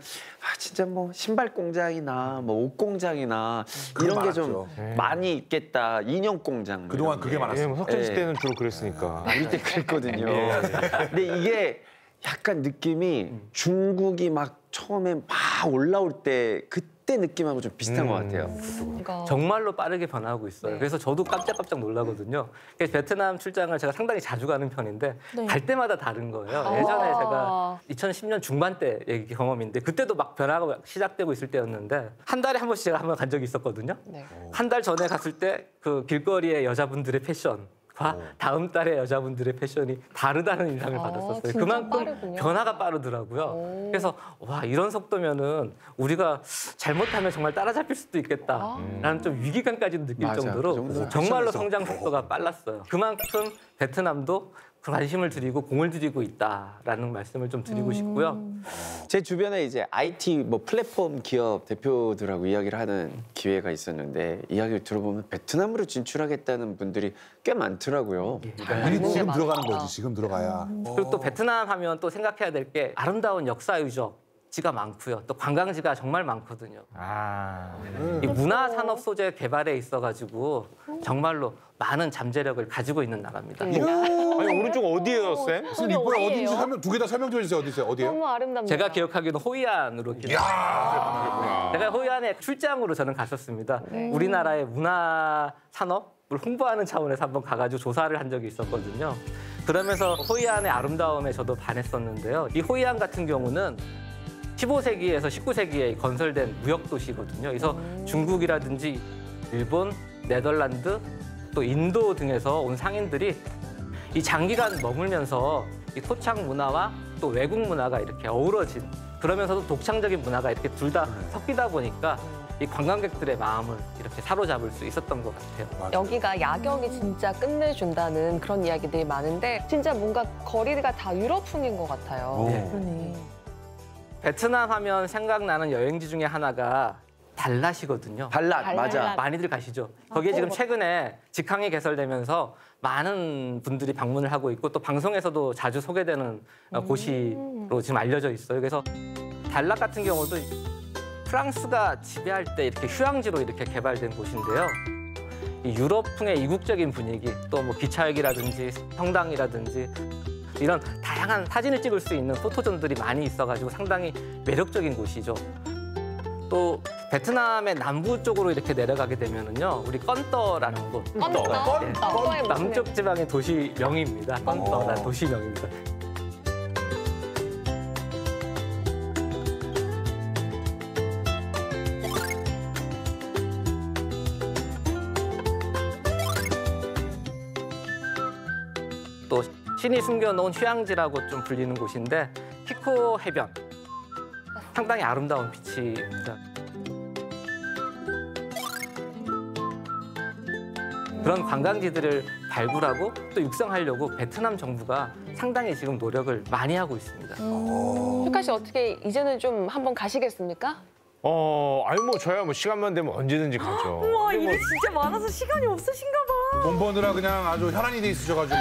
진짜 뭐 신발 공장이나 뭐 옷 공장이나 이런 게 좀 많이 있겠다. 인형 공장. 뭐 그동안 이런 그게 게. 많았어요. 뭐 석천시 예. 때는 주로 그랬으니까. 우리 때 그랬거든요. 근데 이게 약간 느낌이 중국이 막 처음에 막 올라올 때 그때 느낌하고 좀 비슷한 것 같아요. 그러니까 정말로 빠르게 변화하고 있어요. 네. 그래서 저도 깜짝깜짝 놀라거든요. 그래서 베트남 출장을 제가 상당히 자주 가는 편인데 네. 갈 때마다 다른 거예요. 예전에 제가 2010년 중반 때 얘기 경험인데 그때도 막 변화가 시작되고 있을 때였는데 한 달에 한 번씩 제가 한번 간 적이 있었거든요. 네. 한 달 전에 갔을 때 그 길거리의 여자분들의 패션과 다음 달의 여자분들의 패션이 다르다는 인상을 받았었어요. 진짜 그만큼 빠르군요. 변화가 빠르더라고요. 그래서 와 이런 속도면은 우리가 잘못하면 정말 따라잡힐 수도 있겠다라는 좀 위기감까지도 느낄 맞아. 정도로 그 정도는 정말로 패션에서. 성장 속도가 빨랐어요. 그만큼 베트남도 관심을 들이고 공을 들이고 있다라는 말씀을 좀 드리고 싶고요. 제 주변에 이제 IT 뭐 플랫폼 기업 대표들하고 이야기를 하는 기회가 있었는데 이야기를 들어보면 베트남으로 진출하겠다는 분들이 꽤 많더라고요. 미리 게 지금 많다. 들어가는 거지. 지금 들어가야. 그리고 또 베트남 하면 또 생각해야 될 게 아름다운 역사 유적지가 많고요. 또 관광지가 정말 많거든요. 이 문화 산업 소재 개발에 있어가지고 정말로 많은 잠재력을 가지고 있는 나라입니다. 아니 오른쪽 어디예요, 쌤? 선생님 이번에 어딘지 두 개 다 설명 좀 해주세요. 어디 있어요? 어디예요? 너무 아름답네요. 제가 기억하기로는 호이안으로 기억합니다. 제가 호이안에 출장으로 저는 갔었습니다. 우리나라의 문화 산업을 홍보하는 차원에서 한번 가가지고 조사를 한 적이 있었거든요. 그러면서 호이안의 아름다움에 저도 반했었는데요. 이 호이안 같은 경우는 15세기에서 19세기에 건설된 무역 도시거든요. 그래서 중국이라든지 일본, 네덜란드, 또 인도 등에서 온 상인들이 이 장기간 머물면서 이 토착 문화와 또 외국 문화가 이렇게 어우러진 그러면서도 독창적인 문화가 이렇게 둘 다 섞이다 보니까 이 관광객들의 마음을 이렇게 사로잡을 수 있었던 것 같아요. 여기가 야경이 진짜 끝내준다는 그런 이야기들이 많은데 진짜 뭔가 거리가 다 유럽풍인 것 같아요. 네. 베트남 하면 생각나는 여행지 중에 하나가 달랏이거든요. 달랏 맞아. 많이들 가시죠. 거기에 지금 최근에 직항이 개설되면서 많은 분들이 방문을 하고 있고 또 방송에서도 자주 소개되는 곳으로 지금 알려져 있어요. 그래서 달랏 같은 경우도 프랑스가 지배할 때 이렇게 휴양지로 이렇게 개발된 곳인데요. 이 유럽풍의 이국적인 분위기, 또 뭐 기차역이라든지 성당이라든지 이런 다양한 사진을 찍을 수 있는 포토존들이 많이 있어가지고 상당히 매력적인 곳이죠. 또 베트남의 남부 쪽으로 이렇게 내려가게 되면은요, 우리 건떠라는 곳. 남쪽 지방의 도시명입니다. 건떠라는 도시명입니다. 또 신이 숨겨놓은 휴양지라고 좀 불리는 곳인데 히코 해변. 상당히 아름다운 비치입니다. 그런 관광지들을 발굴하고 또 육성하려고 베트남 정부가 상당히 지금 노력을 많이 하고 있습니다. 효카 씨 어떻게 이제는 좀 한번 가시겠습니까? 아니 뭐 저야 뭐 시간만 되면 언제든지 가죠. 와 일이 진짜 많아서 시간이 없으신가 봐. 돈 버느라 그냥 아주 혈안이 돼 있으셔가지고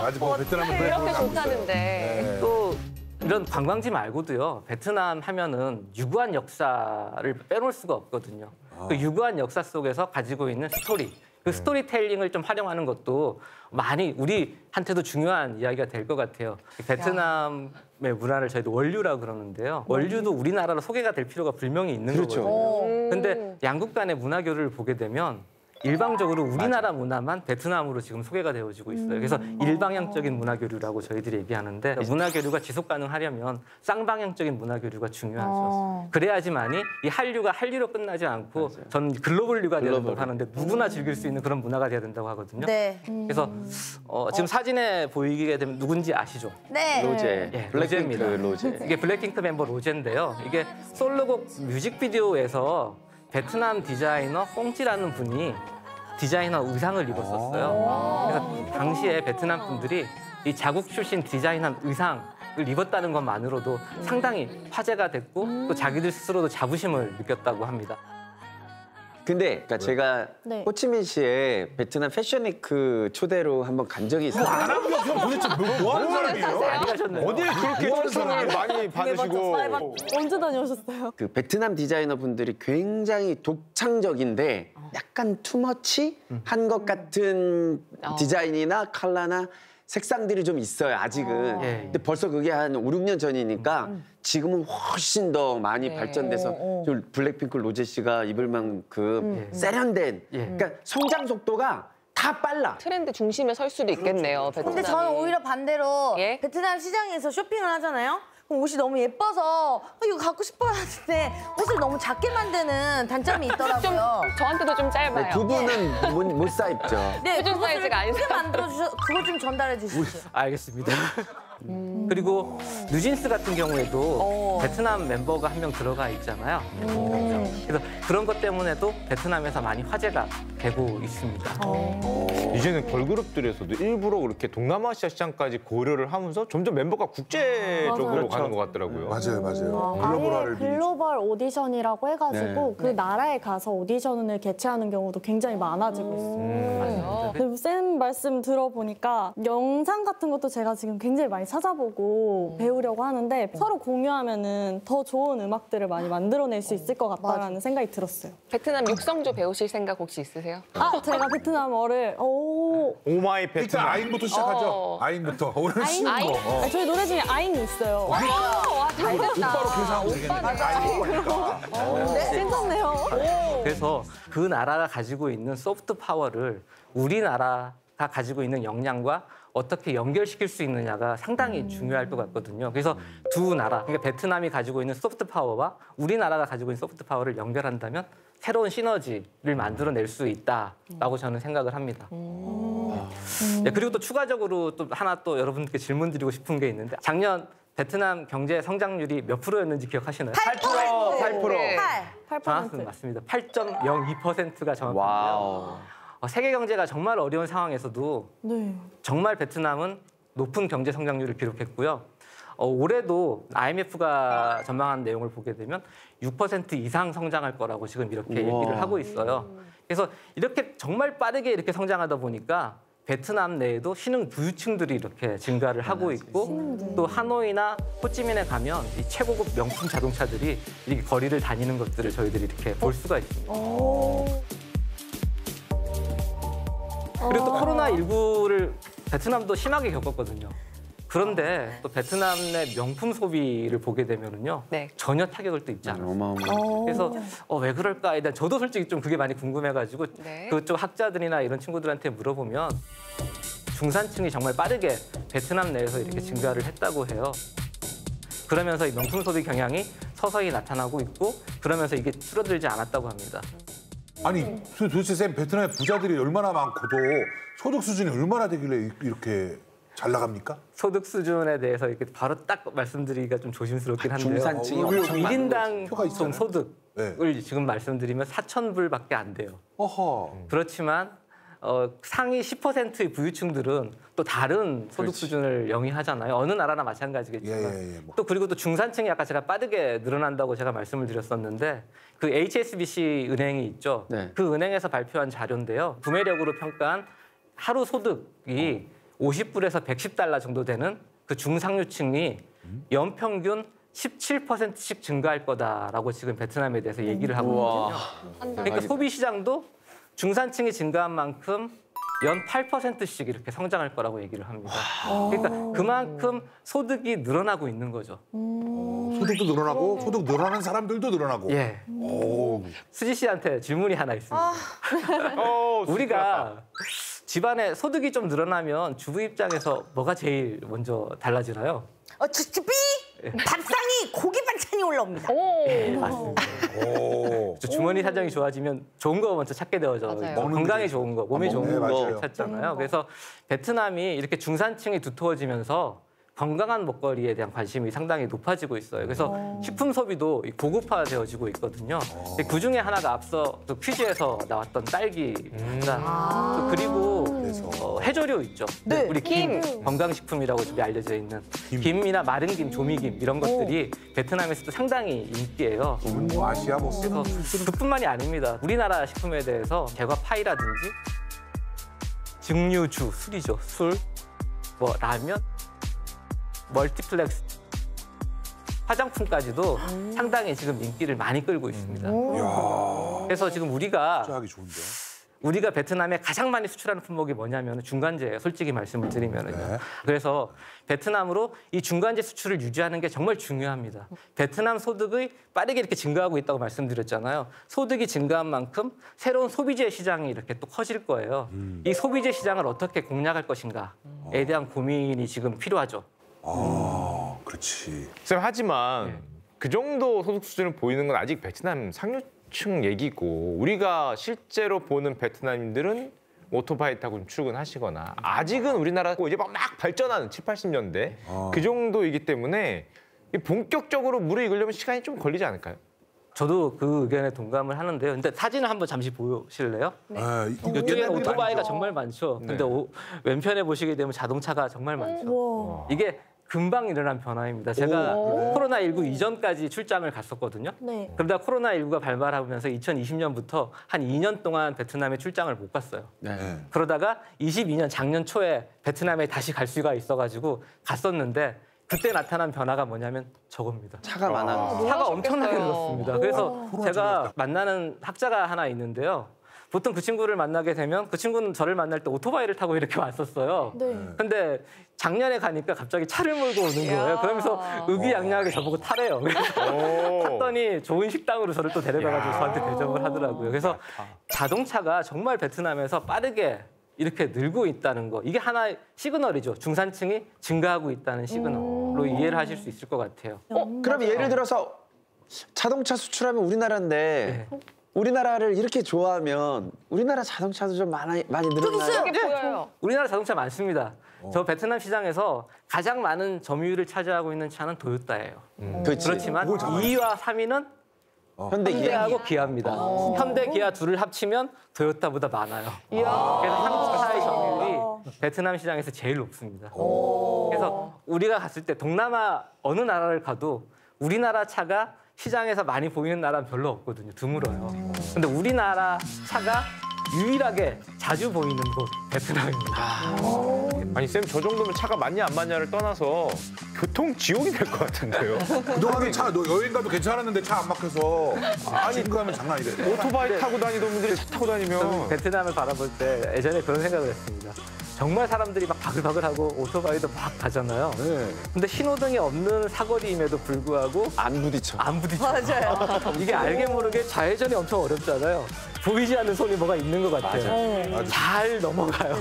아직 뭐 베트남을 이렇게 좋다는데. 또 이런 관광지 말고도요, 베트남 하면은 유구한 역사를 빼놓을 수가 없거든요. 그 유구한 역사 속에서 가지고 있는 스토리, 그 스토리텔링을 좀 활용하는 것도 많이 우리한테도 중요한 이야기가 될 것 같아요. 베트남의 문화를 저희도 원류라고 그러는데요. 원류도 우리나라로 소개가 될 필요가 분명히 있는 거거든요. 근데 양국 간의 문화 교류를 보게 되면 일방적으로 우리나라 문화만 베트남으로 지금 소개가 되어지고 있어요. 그래서 일방향적인 문화 교류라고 저희들이 얘기하는데 문화 교류가 지속 가능하려면 쌍방향적인 문화 교류가 중요하죠. 그래야지만이 이 한류가 한류로 끝나지 않고 저는 글로벌류가 되야 된다고 하는데 누구나 즐길 수 있는 그런 문화가 돼야 된다고 하거든요. 네. 그래서 지금 사진에 보이게 되면 누군지 아시죠? 네. 로제. 예, 블랙핑크 로제입니다. 로제. 이게 블랙핑크 mem버 로제인데요. 이게 솔로곡 뮤직비디오에서 베트남 디자이너 꽁찌라는 분이 디자이너 의상을 입었었어요. 그래서 당시에 베트남 분들이 이 자국 출신 디자이너 의상을 입었다는 것만으로도 상당히 화제가 됐고 또 자기들 스스로도 자부심을 느꼈다고 합니다. 근데 그러니까 제가 네. 호치민시에 베트남 패션위크 초대로 한번 간 적이 있어요. 형 도대체 뭐 하는 사람이에요? 어딜 그렇게 초청을 많이 받으시고. 언제 다녀오셨어요? 그 베트남 디자이너 분들이 굉장히 독창적인데 약간 투머치 한 것 같은 디자인이나 컬러나 색상들이 좀 있어요, 아직은. 예. 근데 벌써 그게 한 5, 6년 전이니까 지금은 훨씬 더 많이 네. 발전돼서 좀 블랙핑크 로제 씨가 입을 만큼 세련된 그러니까 성장 속도가 다 빨라. 트렌드 중심에 설 수도 있겠네요. 베트남이. 근데 저는 오히려 반대로 예? 베트남 시장에서 쇼핑을 하잖아요. 그럼 옷이 너무 예뻐서 이거 갖고 싶어야 하는데 옷을 너무 작게 만드는 단점이 있더라고요. 저한테도 좀 짧아요. 네, 두 분은 못 사입죠. 네, 표준 그것을 사이즈가 아니라. 크게 만들어 주셔. 그거 좀 전달해 주시죠. 알겠습니다. 그리고 뉴진스 같은 경우에도 베트남 멤버가 한 명 들어가 있잖아요. 그래서 그런 것 때문에도 베트남에서 많이 화제가 되고 있습니다. 이제는 걸그룹들에서도 일부러 그렇게 동남아시아 시장까지 고려를 하면서 점점 멤버가 국제적으로 맞아요. 가는 것 같더라고요. 맞아요, 맞아요. 아예 글로벌화를 글로벌 오디션이라고 해가지고 네. 그 나라에 가서 오디션을 개최하는 경우도 굉장히 많아지고 있어요. 맞아요. 근데 쌤 말씀 들어보니까 영상 같은 것도 제가 지금 굉장히 많이 찾아보고 배우려고 하는데 서로 공유하면은 더 좋은 음악들을 많이 만들어낼 수 있을 것 같다라는 생각이 들었어요. 베트남 육성조 배우실 생각 혹시 있으세요? 아, 제가 베트남어를 오마이 일단 베트남. 아인부터 시작하죠. 어. 아인부터. 오늘 쉬운 아인? 거. 아, 저희 노래 중에 아잉이 있어요. 와, 잘 됐다. 오빠로 계산하면 되겠네. 아인이니까. 괜찮네요. 그래서 그 나라가 가지고 있는 소프트 파워를 우리나라가 가지고 있는 역량과 어떻게 연결시킬 수 있느냐가 상당히 중요할 것 같거든요. 그래서 두 나라, 그러니까 베트남이 가지고 있는 소프트 파워와 우리나라가 가지고 있는 소프트 파워를 연결한다면 새로운 시너지를 만들어낼 수 있다라고 저는 생각을 합니다. 네, 그리고 또 추가적으로 또 하나 또 여러분들께 질문 드리고 싶은 게 있는데 작년 베트남 경제 성장률이 몇 프로였는지 기억하시나요? 8%. 네. 8%. 정확히 맞습니다. 8.02%가 정확한데요. 와우. 세계 경제가 정말 어려운 상황에서도 네. 정말 베트남은 높은 경제 성장률을 기록했고요. 올해도 IMF가 전망한 내용을 보게 되면 6% 이상 성장할 거라고 지금 이렇게 얘기를 하고 있어요. 그래서 이렇게 정말 빠르게 이렇게 성장하다 보니까 베트남 내에도 신흥 부유층들이 이렇게 증가를 하고 있고 또 하노이나 호찌민에 가면 이 최고급 명품 자동차들이 이렇게 거리를 다니는 것들을 저희들이 이렇게 볼 수가 있습니다. 그리고 또 코로나19를 베트남도 심하게 겪었거든요. 그런데 또 베트남 내 명품 소비를 보게 되면은요. 네. 전혀 타격을 또 입지 않아요. 어마어마. 그래서 왜 그럴까에 대한 저도 솔직히 좀 그게 많이 궁금해가지고 네. 그쪽 학자들이나 이런 친구들한테 물어보면 중산층이 정말 빠르게 베트남 내에서 이렇게 증가를 했다고 해요. 그러면서 이 명품 소비 경향이 서서히 나타나고 있고 그러면서 이게 줄어들지 않았다고 합니다. 아니 도대체 쌤 베트남의 부자들이 얼마나 많고도 소득 수준이 얼마나 되길래 이렇게 잘 나갑니까? 소득 수준에 대해서 이렇게 바로 딱 말씀드리기가 좀 조심스럽긴 한데요. 중산층이 우리 엄청 많은 거지. 1인당 표가 있잖아요. 소득을 지금 말씀드리면 4,000불밖에 안 돼요. 어허. 그렇지만 상위 10%의 부유층들은 또 다른 소득 수준을 영위하잖아요. 어느 나라나 마찬가지겠지만. 예. 또 그리고 또 중산층이 아까 제가 빠르게 늘어난다고 제가 말씀을 드렸었는데 그 HSBC 은행이 있죠. 네. 그 은행에서 발표한 자료인데요. 구매력으로 평가한 하루 소득이 50불에서 110달러 정도 되는 그 중상류층이 연평균 17%씩 증가할 거다라고 지금 베트남에 대해서 얘기를 하고 있거든요. 그러니까 소비 시장도 중산층이 증가한 만큼 연 8%씩 이렇게 성장할 거라고 얘기를 합니다. 그러니까 그만큼 소득이 늘어나고 있는 거죠. 소득도 늘어나고 소득 늘어나는 사람들도 늘어나고. 예. 오. 수지 씨한테 질문이 하나 있습니다. 우리가 집안에 소득이 좀 늘어나면 주부 입장에서 뭐가 제일 먼저 달라지나요? 주주비 밥상이 고기 반찬이 올라옵니다. 맞습니다. 오. 주머니 사정이 좋아지면 좋은 거 먼저 찾게 되어져. 맞아요. 건강에 좋은 거, 몸에 좋은 네, 거 맞아요. 찾잖아요. 그래서 베트남이 이렇게 중산층이 두터워지면서 건강한 먹거리에 대한 관심이 상당히 높아지고 있어요. 그래서 식품 소비도 고급화되어지고 있거든요. 그 중에 하나가 앞서 그 퀴즈에서 나왔던 딸기입니다. 그리고 해조류 있죠. 우리 김, 건강식품이라고 좀 알려져 있는 김이나 마른 김, 조미김 이런 것들이 베트남에서도 상당히 인기예요. 뭐 아시아 뭐 그래서 그뿐만이 아닙니다. 우리나라 식품에 대해서 제과 파이라든지 증류주, 술이죠. 술, 뭐 라면, 멀티플렉스, 화장품까지도 상당히 지금 인기를 많이 끌고 있습니다. 그래서 지금 우리가 하기 좋은데. 우리가 베트남에 가장 많이 수출하는 품목이 뭐냐면 중간재예요. 솔직히 말씀을 드리면은요. 네. 그래서 베트남으로 이 중간재 수출을 유지하는 게 정말 중요합니다. 베트남 소득이 빠르게 이렇게 증가하고 있다고 말씀드렸잖아요. 소득이 증가한 만큼 새로운 소비재 시장이 이렇게 또 커질 거예요. 이 소비재 시장을 어떻게 공략할 것인가에 대한 고민이 지금 필요하죠. 아, 그렇지. 쌤, 하지만 그 정도 소득 수준을 보이는 건 아직 베트남 상류층 얘기고 우리가 실제로 보는 베트남인들은 오토바이 타고 좀 출근하시거나 아직은 우리나라 이제 막 발전하는 7, 80년대 그 정도이기 때문에 본격적으로 물을 익으려면 시간이 좀 걸리지 않을까요? 저도 그 의견에 동감을 하는데요. 근데 사진을 한번 잠시 보실래요? 네. 이쪽에는 오토바이가 정말 많죠. 근데 왼편에 보시게 되면 자동차가 정말 많죠. 이게 금방 일어난 변화입니다. 제가 코로나19 이전까지 출장을 갔었거든요. 네. 그러다 코로나19가 발발하면서 2020년부터 한 2년 동안 베트남에 출장을 못 갔어요. 네. 그러다가 22년 작년 초에 베트남에 다시 갈 수가 있어가지고 갔었는데 그때 나타난 변화가 뭐냐면 저겁니다. 차가 많아. 차가 엄청나게 늘었습니다. 그래서 제가 만나는 학자가 하나 있는데요. 보통 그 친구를 만나게 되면 그 친구는 저를 만날 때 오토바이를 타고 이렇게 왔었어요. 근데 작년에 가니까 갑자기 차를 몰고 오는 거예요. 그러면서 의기양양하게 저보고 타래요. 그래서 탔더니 좋은 식당으로 저를 또 데려가가지고 저한테 대접을 하더라고요. 그래서 자동차가 정말 베트남에서 빠르게 이렇게 늘고 있다는 거. 이게 하나의 시그널이죠. 중산층이 증가하고 있다는 시그널로 이해를 하실 수 있을 것 같아요. 그럼 예를 들어서 자동차 수출하면 우리나라인데 우리나라를 이렇게 좋아하면 우리나라 자동차도 좀 많이 늘었나요? 그게 보여요. 우리나라 자동차 많습니다. 저 베트남 시장에서 가장 많은 점유율을 차지하고 있는 차는 도요타예요. 그렇지만 2위와 3위는 현대하고 기아입니다. 현대, 기아 둘을 합치면 도요타보다 많아요. 그래서 한국 차의 점유율이 베트남 시장에서 제일 높습니다. 그래서 우리가 갔을 때 동남아 어느 나라를 가도 우리나라 차가 시장에서 많이 보이는 나라는 별로 없거든요. 드물어요. 근데 우리나라 차가 유일하게 자주 보이는 곳 베트남입니다. 아니 쌤, 저 정도면 차가 많냐 안 많냐를 떠나서 교통 지옥이 될 것 같은데요. 그동안은 너 여행 가도 괜찮았는데 차 안 막혀서 지금 가면 장난 아니래. 오토바이 타고 다니던 분들이 차 타고 다니면 베트남을 바라볼 때 예전에 그런 생각을 했습니다. 정말 사람들이 막 바글바글하고 오토바이도 막 가잖아요. 근데 신호등이 없는 사거리임에도 불구하고 안 부딪혀. 맞아요. 이게 알게 모르게 좌회전이 엄청 어렵잖아요. 보이지 않는 손이 뭐가 있는 것 같아요. 잘 넘어가요.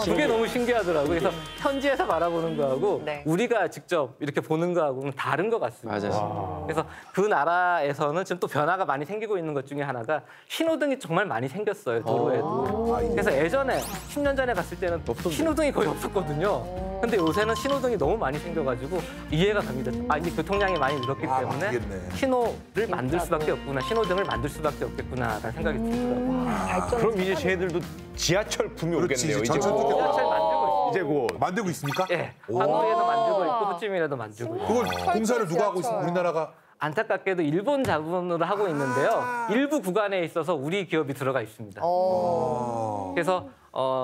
그게 너무 신기하더라고요. 그래서 현지에서 바라보는 거하고 우리가 직접 이렇게 보는 거하고는 다른 것 같습니다. 맞아요. 그래서 그 나라에서는 지금 또 변화가 많이 생기고 있는 것 중에 하나가 신호등이 정말 많이 생겼어요, 도로에도. 그래서 예전에 10년 전에 갔을 때는 신호등이 거의 없었거든요. 근데 요새는 신호등이 너무 많이 생겨가지고 이해가 갑니다. 이제 교통량이 많이 늘었기 때문에 바뀌겠네. 신호를 만들 수밖에 없구나, 신호등을 만들 수밖에 없겠구나라는 생각이 들더라고요. 그럼 이제 쟤들도 지하철 붐이 오겠네요. 이제 전철 곧. 지하철 만들고 이제 곧. 만들고 있습니까? 예, 한국에서 만들고 있고 호찌민에도 만들고 있고. 그걸 공사를 누가 하고 있어? 우리나라가? 안타깝게도 일본 자본으로 하고 있는데요. 일부 구간에 있어서 우리 기업이 들어가 있습니다. 그래서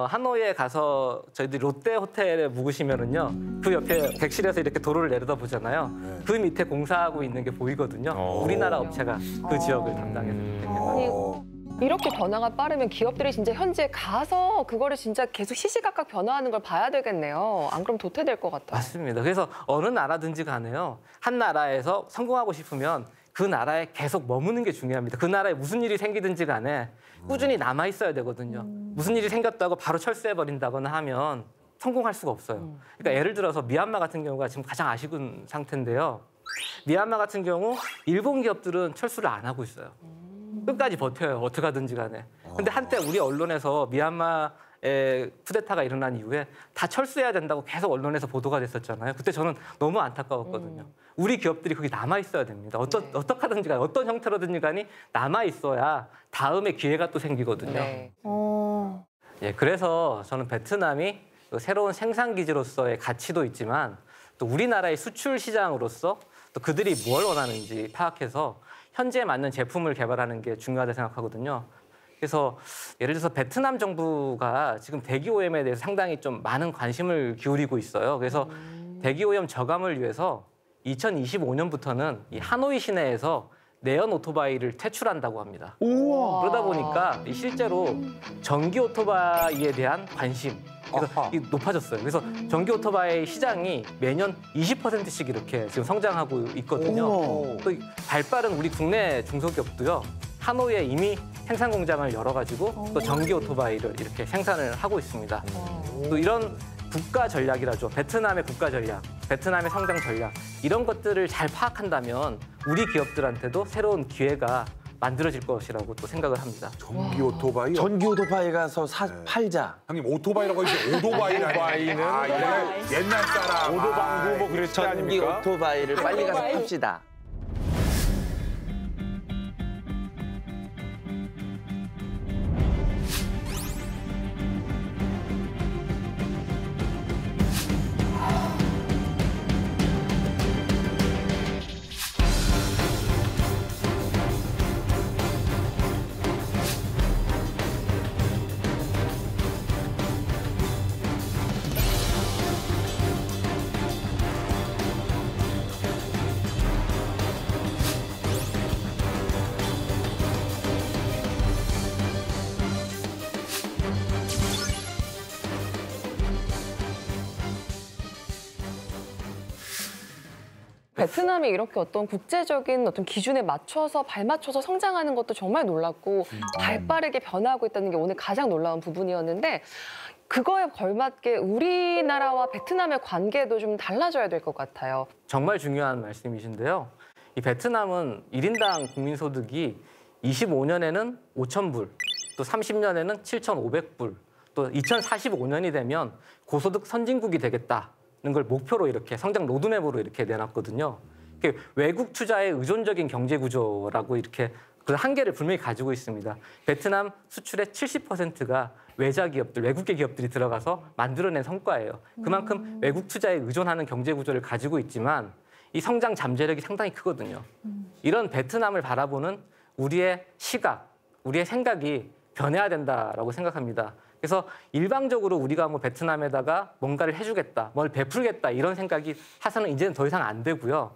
하노이에 가서 저희들이 롯데 호텔에 묵으시면은요, 그 옆에 객실에서 이렇게 도로를 내려다 보잖아요. 그 밑에 공사하고 있는 게 보이거든요. 우리나라 업체가 그 지역을 담당해서 있기 때문에. 이렇게 변화가 빠르면 기업들이 진짜 현지에 가서 그거를 진짜 계속 시시각각 변화하는 걸 봐야 되겠네요. 안 그러면 도태될 것 같아요. 맞습니다. 그래서 어느 나라든지 간에요, 한 나라에서 성공하고 싶으면 그 나라에 계속 머무는 게 중요합니다. 그 나라에 무슨 일이 생기든지 간에 꾸준히 남아 있어야 되거든요. 무슨 일이 생겼다고 바로 철수해버린다거나 하면 성공할 수가 없어요. 그러니까 예를 들어서 미얀마 같은 경우가 지금 가장 아쉬운 상태인데요. 미얀마 같은 경우 일본 기업들은 철수를 안 하고 있어요. 끝까지 버텨요. 어떻게 하든지 간에. 근데 한때 우리 언론에서 미얀마에 쿠데타가 일어난 이후에 다 철수해야 된다고 계속 언론에서 보도가 됐었잖아요. 그때 저는 너무 안타까웠거든요. 우리 기업들이 거기 남아 있어야 됩니다. 어떻게 하든지 간에 어떤 형태로든지 간에 남아 있어야 다음에 기회가 또 생기거든요. 네. 예, 그래서 저는 베트남이 새로운 생산 기지로서의 가치도 있지만 또 우리나라의 수출 시장으로서 또 그들이 뭘 원하는지 파악해서 현재에 맞는 제품을 개발하는 게 중요하다고 생각하거든요. 그래서 예를 들어서 베트남 정부가 지금 대기오염에 대해서 상당히 좀 많은 관심을 기울이고 있어요. 그래서 대기오염 저감을 위해서 2025년부터는 이 하노이 시내에서 내연 오토바이를 퇴출한다고 합니다. 우와. 그러다 보니까 실제로 전기 오토바이에 대한 관심 그래서 높아졌어요. 그래서 전기 오토바이 시장이 매년 20%씩 이렇게 지금 성장하고 있거든요. 또 발빠른 우리 국내 중소기업도요. 하노이에 이미 생산 공장을 열어가지고 또 전기 오토바이를 이렇게 생산을 하고 있습니다. 또 이런 국가 전략이라죠. 베트남의 국가 전략, 베트남의 성장 전략 이런 것들을 잘 파악한다면 우리 기업들한테도 새로운 기회가 만들어질 것이라고 또 생각을 합니다. 전기 오토바이요? 전기 오토바이 가서 팔자. 형님 오토바이라고 해서 오토바이는 옛날 사람. 오도방구 뭐 그랬지 전기 아닙니까? 오토바이를 빨리 가서 팝시다. 베트남이 이렇게 어떤 국제적인 어떤 기준에 맞춰서 발맞춰서 성장하는 것도 정말 놀랍고 발빠르게 변화하고 있다는 게 오늘 가장 놀라운 부분이었는데 그거에 걸맞게 우리나라와 베트남의 관계도 좀 달라져야 될 것 같아요. 정말 중요한 말씀이신데요. 이 베트남은 1인당 국민소득이 25년에는 5,000불, 또 30년에는 7,500불, 또 2045년이 되면 고소득 선진국이 되겠다는 걸 목표로 이렇게 성장 로드맵으로 이렇게 내놨거든요. 외국 투자에 의존적인 경제 구조라고 이렇게 그 한계를 분명히 가지고 있습니다. 베트남 수출의 70%가 외자 기업들, 외국계 기업들이 들어가서 만들어낸 성과예요. 그만큼 외국 투자에 의존하는 경제 구조를 가지고 있지만 이 성장 잠재력이 상당히 크거든요. 이런 베트남을 바라보는 우리의 시각, 우리의 생각이 변해야 된다라고 생각합니다. 그래서 일방적으로 우리가 뭐 베트남에다가 뭔가를 해주겠다, 뭘 베풀겠다 이런 생각이 해서는 이제는 더 이상 안 되고요.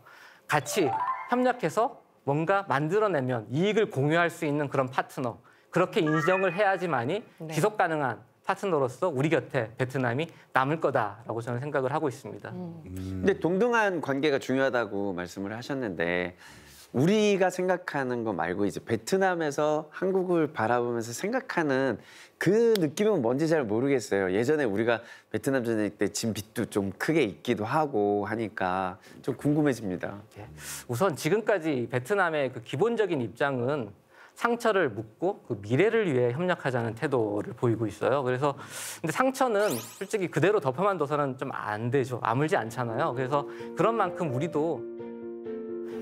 같이 협력해서 뭔가 만들어내면 이익을 공유할 수 있는 그런 파트너, 그렇게 인정을 해야지만이 지속 가능한 파트너로서 우리 곁에 베트남이 남을 거다라고 저는 생각을 하고 있습니다. 근데 동등한 관계가 중요하다고 말씀을 하셨는데 우리가 생각하는 거 말고 이제 베트남에서 한국을 바라보면서 생각하는 그 느낌은 뭔지 잘 모르겠어요. 예전에 우리가 베트남 전쟁 때 진 빚도 좀 크게 있기도 하고 하니까 좀 궁금해집니다. 우선 지금까지 베트남의 그 기본적인 입장은 상처를 묻고 그 미래를 위해 협력하자는 태도를 보이고 있어요. 그래서 근데 상처는 솔직히 그대로 덮어만 둬서는 좀 안 되죠. 아물지 않잖아요. 그래서 그런 만큼 우리도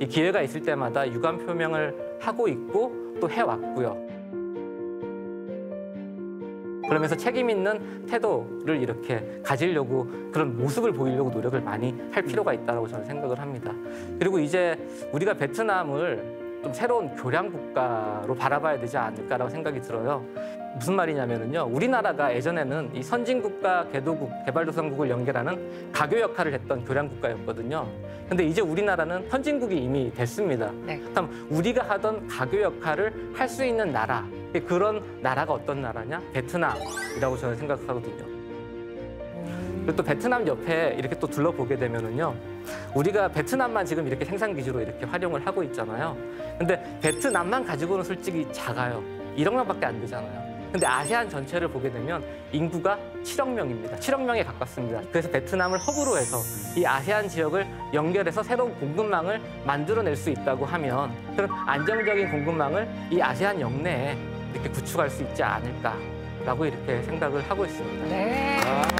이 기회가 있을 때마다 유감 표명을 하고 있고 또 해왔고요. 그러면서 책임 있는 태도를 이렇게 가지려고 그런 모습을 보이려고 노력을 많이 할 필요가 있다고 저는 생각을 합니다. 그리고 이제 우리가 베트남을 좀 새로운 교량 국가로 바라봐야 되지 않을까라고 생각이 들어요. 무슨 말이냐면요. 우리나라가 예전에는 이 선진국과 개도국, 개발도상국을 연결하는 가교 역할을 했던 교량 국가였거든요. 근데 이제 우리나라는 선진국이 이미 됐습니다. 그럼 우리가 하던 가교 역할을 할 수 있는 나라, 그런 나라가 어떤 나라냐? 베트남이라고 저는 생각하거든요. 그리고 또 베트남 옆에 이렇게 또 둘러보게 되면은요. 우리가 베트남만 지금 이렇게 생산 기지로 이렇게 활용을 하고 있잖아요. 근데 베트남만 가지고는 솔직히 작아요. 1억 명밖에 안 되잖아요. 근데 아세안 전체를 보게 되면 인구가 7억 명입니다. 7억 명에 가깝습니다. 그래서 베트남을 허브로 해서 이 아세안 지역을 연결해서 새로운 공급망을 만들어낼 수 있다고 하면 그런 안정적인 공급망을 이 아세안 영내에 이렇게 구축할 수 있지 않을까. 라고 이렇게 생각을 하고 있습니다. 네.